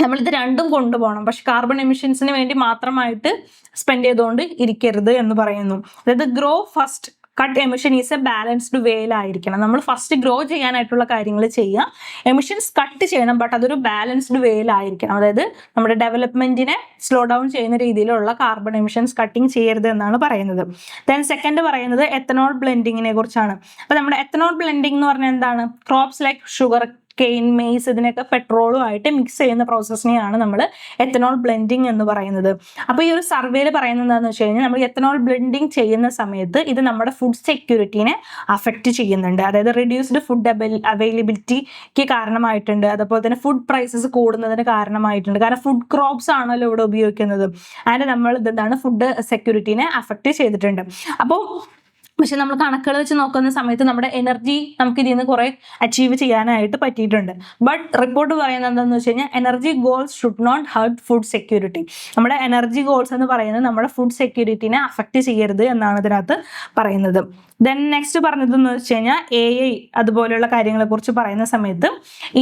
നമ്മളിത് രണ്ടും കൊണ്ടുപോകണം. പക്ഷെ കാർബൺ എമിഷൻസിന് വേണ്ടി മാത്രമായിട്ട് സ്പെൻഡ് ചെയ്തുകൊണ്ട് ഇരിക്കരുത് എന്ന് പറയുന്നു. അതായത് grow first cut emission is a balanced വേയിലായിരിക്കണം. നമ്മൾ ഫസ്റ്റ് ഗ്രോ ചെയ്യാനായിട്ടുള്ള കാര്യങ്ങൾ ചെയ്യുക, എമിഷൻസ് കട്ട് ചെയ്യണം, ബട്ട് അതൊരു ബാലൻസ്ഡ് വേയിലായിരിക്കണം. അതായത് നമ്മുടെ ഡെവലപ്മെന്റിനെ സ്ലോ ഡൗൺ ചെയ്യുന്ന രീതിയിലുള്ള കാർബൺ എമിഷൻസ് കട്ടിങ് ചെയ്യരുത് എന്നാണ് പറയുന്നത്. ദെൻ സെക്കൻഡ് പറയുന്നത് എത്തനോൾ ബ്ലെൻഡിങ്ങിനെ കുറിച്ചാണ്. അപ്പോൾ നമ്മുടെ എത്തനോൾ ബ്ലെൻഡിങ് എന്ന് പറഞ്ഞാൽ എന്താണ്? Crops like sugarcane, maize ഇതിനൊക്കെ പെട്രോളുമായിട്ട് മിക്സ് ചെയ്യുന്ന പ്രോസസ്സിനെയാണ് നമ്മൾ എത്തനോൾ ബ്ലെൻഡിങ് എന്ന് പറയുന്നത്. അപ്പോൾ ഈ ഒരു സർവേയിൽ പറയുന്നത് എന്താണെന്ന് വെച്ച് കഴിഞ്ഞാൽ നമ്മൾ എത്തനോൾ ബ്ലെൻഡിങ് ചെയ്യുന്ന സമയത്ത് ഇത് നമ്മുടെ ഫുഡ് സെക്യൂരിറ്റീനെ അഫക്റ്റ് ചെയ്യുന്നുണ്ട്. അതായത് റിഡ്യൂസ്ഡ് ഫുഡ് അവൈലബിലിറ്റിക്ക് കാരണമായിട്ടുണ്ട്. അതുപോലെ തന്നെ ഫുഡ് പ്രൈസസ് കൂടുന്നതിന് കാരണമായിട്ടുണ്ട്. കാരണം ഫുഡ് ക്രോപ്സ് ആണല്ലോ ഇവിടെ ഉപയോഗിക്കുന്നത്. അതിന് നമ്മൾ ഇതെന്താണ് ഫുഡ് സെക്യൂരിറ്റീനെ അഫക്റ്റ് ചെയ്തിട്ടുണ്ട്. അപ്പോൾ പക്ഷെ നമ്മൾ കണക്കുകൾ വെച്ച് നോക്കുന്ന സമയത്ത് നമ്മുടെ എനർജി നമുക്ക് ഇതിൽ നിന്ന് കുറെ അച്ചീവ് ചെയ്യാനായിട്ട് പറ്റിയിട്ടുണ്ട്. ബട്ട് റിപ്പോർട്ട് പറയുന്നത് എന്താണെന്ന് വെച്ച് കഴിഞ്ഞാൽ energy goals should not hurt food security. നമ്മുടെ എനർജി ഗോൾസ് എന്ന് പറയുന്നത് നമ്മുടെ ഫുഡ് സെക്യൂരിറ്റിനെ അഫക്റ്റ് ചെയ്യരുത് എന്നാണ് ഇതിനകത്ത് പറയുന്നത്. ദെൻ നെക്സ്റ്റ് പറഞ്ഞതെന്ന് വെച്ച് കഴിഞ്ഞാൽ AI അതുപോലെയുള്ള കാര്യങ്ങളെ കുറിച്ച് പറയുന്ന സമയത്ത്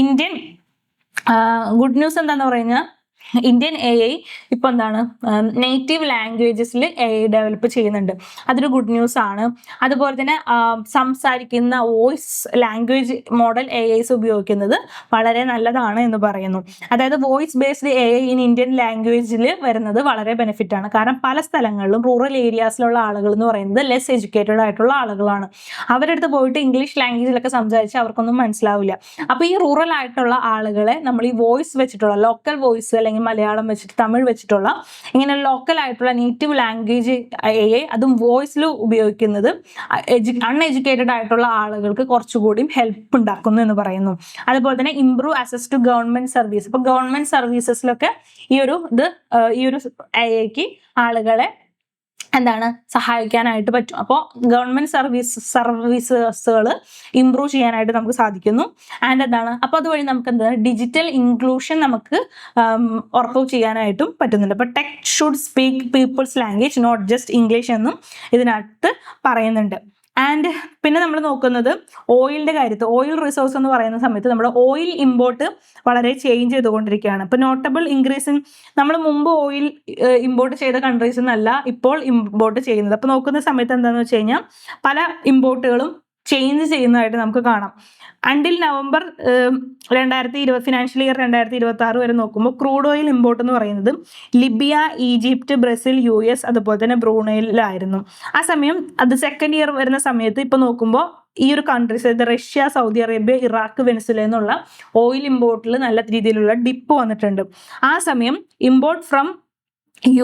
ഇന്ത്യൻ ഗുഡ് ന്യൂസ് എന്താണെന്ന് പറഞ്ഞാൽ ഇന്ത്യൻ AI ഇപ്പോൾ എന്താണ് നേറ്റീവ് ലാംഗ്വേജസിൽ AI ഡെവലപ്പ് ചെയ്യുന്നുണ്ട്. അതൊരു ഗുഡ് ന്യൂസ് ആണ്. അതുപോലെ തന്നെ സംസാരിക്കുന്ന വോയിസ് ലാംഗ്വേജ് മോഡൽ AIs ഉപയോഗിക്കുന്നത് വളരെ നല്ലതാണ് എന്ന് പറയുന്നു. അതായത് voice based AI in Indian ലാംഗ്വേജിൽ വരുന്നത് വളരെ ബെനിഫിറ്റ് ആണ്. കാരണം പല സ്ഥലങ്ങളിലും റൂറൽ ഏരിയാസിലുള്ള ആളുകൾ എന്ന് പറയുന്നത് ലെസ് എഡ്യൂക്കേറ്റഡ് ആയിട്ടുള്ള ആളുകളാണ്. അവരുടെ അടുത്ത് പോയിട്ട് ഇംഗ്ലീഷ് ലാംഗ്വേജിലൊക്കെ സംസാരിച്ച് അവർക്കൊന്നും മനസ്സിലാവില്ല. അപ്പോൾ ഈ റൂറൽ ആയിട്ടുള്ള ആളുകളെ നമ്മൾ ഈ വോയിസ് വെച്ചിട്ടുള്ള ലോക്കൽ വോയിസ് അല്ലെങ്കിൽ മലയാളം വെച്ചിട്ട് തമിഴ് വെച്ചിട്ടുള്ള ഇങ്ങനെ ലോക്കൽ ആയിട്ടുള്ള നേറ്റീവ് ലാംഗ്വേജ് AI അതും വോയിസിൽ ഉപയോഗിക്കുന്നത് അൺഎഡ്യൂക്കേറ്റഡ് ആയിട്ടുള്ള ആളുകൾക്ക് കുറച്ചുകൂടി ഹെൽപ്പ് ഉണ്ടാക്കുന്നു എന്ന് പറയുന്നു. അതുപോലെ തന്നെ improve access to government service. ഇപ്പോൾ ഗവൺമെന്റ് സർവീസസിലൊക്കെ ഈ ഒരു AIക്ക് ആളുകളെ എന്താണ് സഹായിക്കാനായിട്ട് പറ്റും. അപ്പോൾ ഗവൺമെന്റ് സർവീസസുകൾ ഇംപ്രൂവ് ചെയ്യാനായിട്ട് നമുക്ക് സാധിക്കുന്നു. ആൻഡ് എന്താണ് അപ്പോൾ അതുവഴി നമുക്ക് എന്താണ് ഡിജിറ്റൽ ഇൻക്ലൂഷൻ നമുക്ക് വർക്ക്ഔട്ട് ചെയ്യാനായിട്ടും പറ്റുന്നുണ്ട്. അപ്പോൾ tech should speak people's language not just English എന്നും ഇതിനകത്ത് പറയുന്നുണ്ട്. ആൻഡ് പിന്നെ നമ്മൾ നോക്കുന്നത് ഓയിലിൻ്റെ കാര്യത്തിൽ ഓയിൽ റിസോഴ്സ് എന്ന് പറയുന്ന സമയത്ത് നമ്മുടെ ഓയിൽ ഇമ്പോർട്ട് വളരെ ചേഞ്ച് ചെയ്തുകൊണ്ടിരിക്കുകയാണ്. ഇപ്പോൾ നോട്ടബിൾ ഇൻക്രീസ് ഇൻ നമ്മൾ മുമ്പ് ഓയിൽ ഇമ്പോർട്ട് ചെയ്ത കൺട്രീസിൽ നിന്നല്ല ഇപ്പോൾ ഇമ്പോർട്ട് ചെയ്യുന്നത്. അപ്പോൾ നോക്കുന്ന സമയത്ത് എന്താണെന്ന് വെച്ച് കഴിഞ്ഞാൽ പല ഇമ്പോർട്ടുകളും ചേഞ്ച് ചെയ്യുന്നതായിട്ട് നമുക്ക് കാണാം. അണ്ടിൽ നവംബർ 2020 ഫിനാൻഷ്യൽ ഇയർ 2026 വരെ നോക്കുമ്പോൾ ക്രൂഡ് ഓയിൽ ഇമ്പോർട്ട് എന്ന് പറയുന്നത് ലിബിയ, ഈജിപ്റ്റ്, ബ്രസീൽ, US അതുപോലെ തന്നെ ബ്രൂണയിലായിരുന്നു. ആ സമയം അത് സെക്കൻഡ് ഇയർ വരുന്ന സമയത്ത് ഇപ്പൊ നോക്കുമ്പോൾ ഈ ഒരു കൺട്രീസ്, അതായത് Russia, Saudi Arabia, Iraq, Venezuela എന്നുള്ള ഓയിൽ ഇമ്പോർട്ടിൽ നല്ല രീതിയിലുള്ള ഡിപ്പ് വന്നിട്ടുണ്ട്. ആ സമയം import from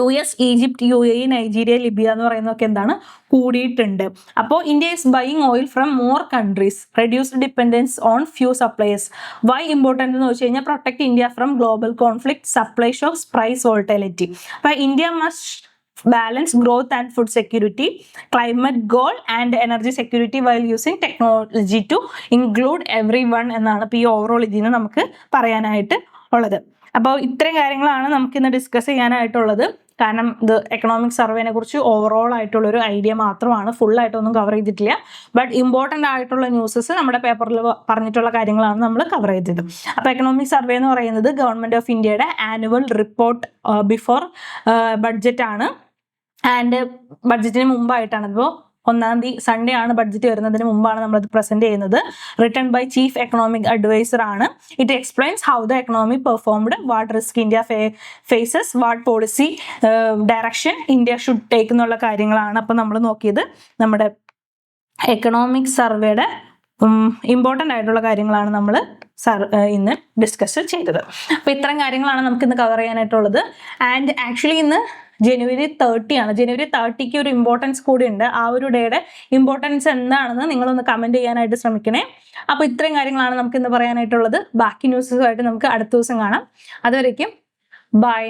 US, Egypt, UAE, Nigeria, Libya എന്ന് പറയുന്നതൊക്കെ എന്താണ് കൂടിയിട്ടുണ്ട്. അപ്പോൾ India is buying oil from more countries, reduced dependence on few suppliers. Why important എന്ന് വെച്ച് കഴിഞ്ഞാൽ protect India from global conflict, supply shocks, price volatility. അപ്പോൾ India must balance growth and food security, climate goal and energy security while using technology to include everyone എന്നാണ് ഇപ്പോൾ ഈ overall ഇതിന് നമുക്ക് പറയാനായിട്ട് ഉള്ളത്. അപ്പോൾ ഇത്രയും കാര്യങ്ങളാണ് നമുക്ക് ഇന്ന് ഡിസ്കസ് ചെയ്യാനായിട്ടുള്ളത്. കാരണം ഇത് എക്കണോമിക് സർവേനെ കുറിച്ച് ഓവറോൾ ആയിട്ടുള്ളൊരു ഐഡിയ മാത്രമാണ്, ഫുള്ളായിട്ടൊന്നും കവർ ചെയ്തിട്ടില്ല. ബട്ട് ഇമ്പോർട്ടൻ്റ് ആയിട്ടുള്ള ന്യൂസസ് നമ്മുടെ പേപ്പറിൽ പറഞ്ഞിട്ടുള്ള കാര്യങ്ങളാണ് നമ്മൾ കവർ ചെയ്തത്. അപ്പോൾ എക്കണോമിക് സർവേ എന്ന് പറയുന്നത് ഗവൺമെൻറ് ഓഫ് ഇന്ത്യയുടെ ആനുവൽ റിപ്പോർട്ട് ബിഫോർ ബഡ്ജറ്റ് ആണ്. ആൻഡ് ബഡ്ജറ്റിന് മുമ്പായിട്ടാണ്. ഇപ്പോൾ 1-ാം തീയതി സൺഡേ ആണ് ബഡ്ജറ്റ് വരുന്നതിന് മുമ്പാണ് നമ്മളത് പ്രസന്റ് ചെയ്യുന്നത്. Written by chief economic adviser ആണ്. It explains how the economy performed, what risk India faces, what policy direction India should take എന്നുള്ള കാര്യങ്ങളാണ്. അപ്പോൾ നമ്മൾ നോക്കിയത് നമ്മുടെ എക്കണോമിക് സർവേയുടെ ഇമ്പോർട്ടൻ്റ് ആയിട്ടുള്ള കാര്യങ്ങളാണ് നമ്മൾ ഇന്ന് ഡിസ്കസ് ചെയ്തത്. അപ്പോൾ ഇത്തരം കാര്യങ്ങളാണ് നമുക്ക് ഇന്ന് കവർ ചെയ്യാനായിട്ടുള്ളത്. ആൻഡ് ആക്ച്വലി ഇന്ന് January 30 ആണ്. January 30ക്ക് ഒരു ഇമ്പോർട്ടൻസ് കൂടി ഉണ്ട്. ആ ഒരു ഡേയുടെ ഇമ്പോർട്ടൻസ് എന്താണെന്ന് നിങ്ങളൊന്ന് കമൻറ്റ് ചെയ്യാനായിട്ട് ശ്രമിക്കണേ. അപ്പോൾ ഇത്രയും കാര്യങ്ങളാണ് നമുക്ക് ഇന്ന് പറയാനായിട്ടുള്ളത്. ബാക്കി ന്യൂസുമായിട്ട് നമുക്ക് അടുത്ത ദിവസം കാണാം. അതുവരേക്കും ബൈ.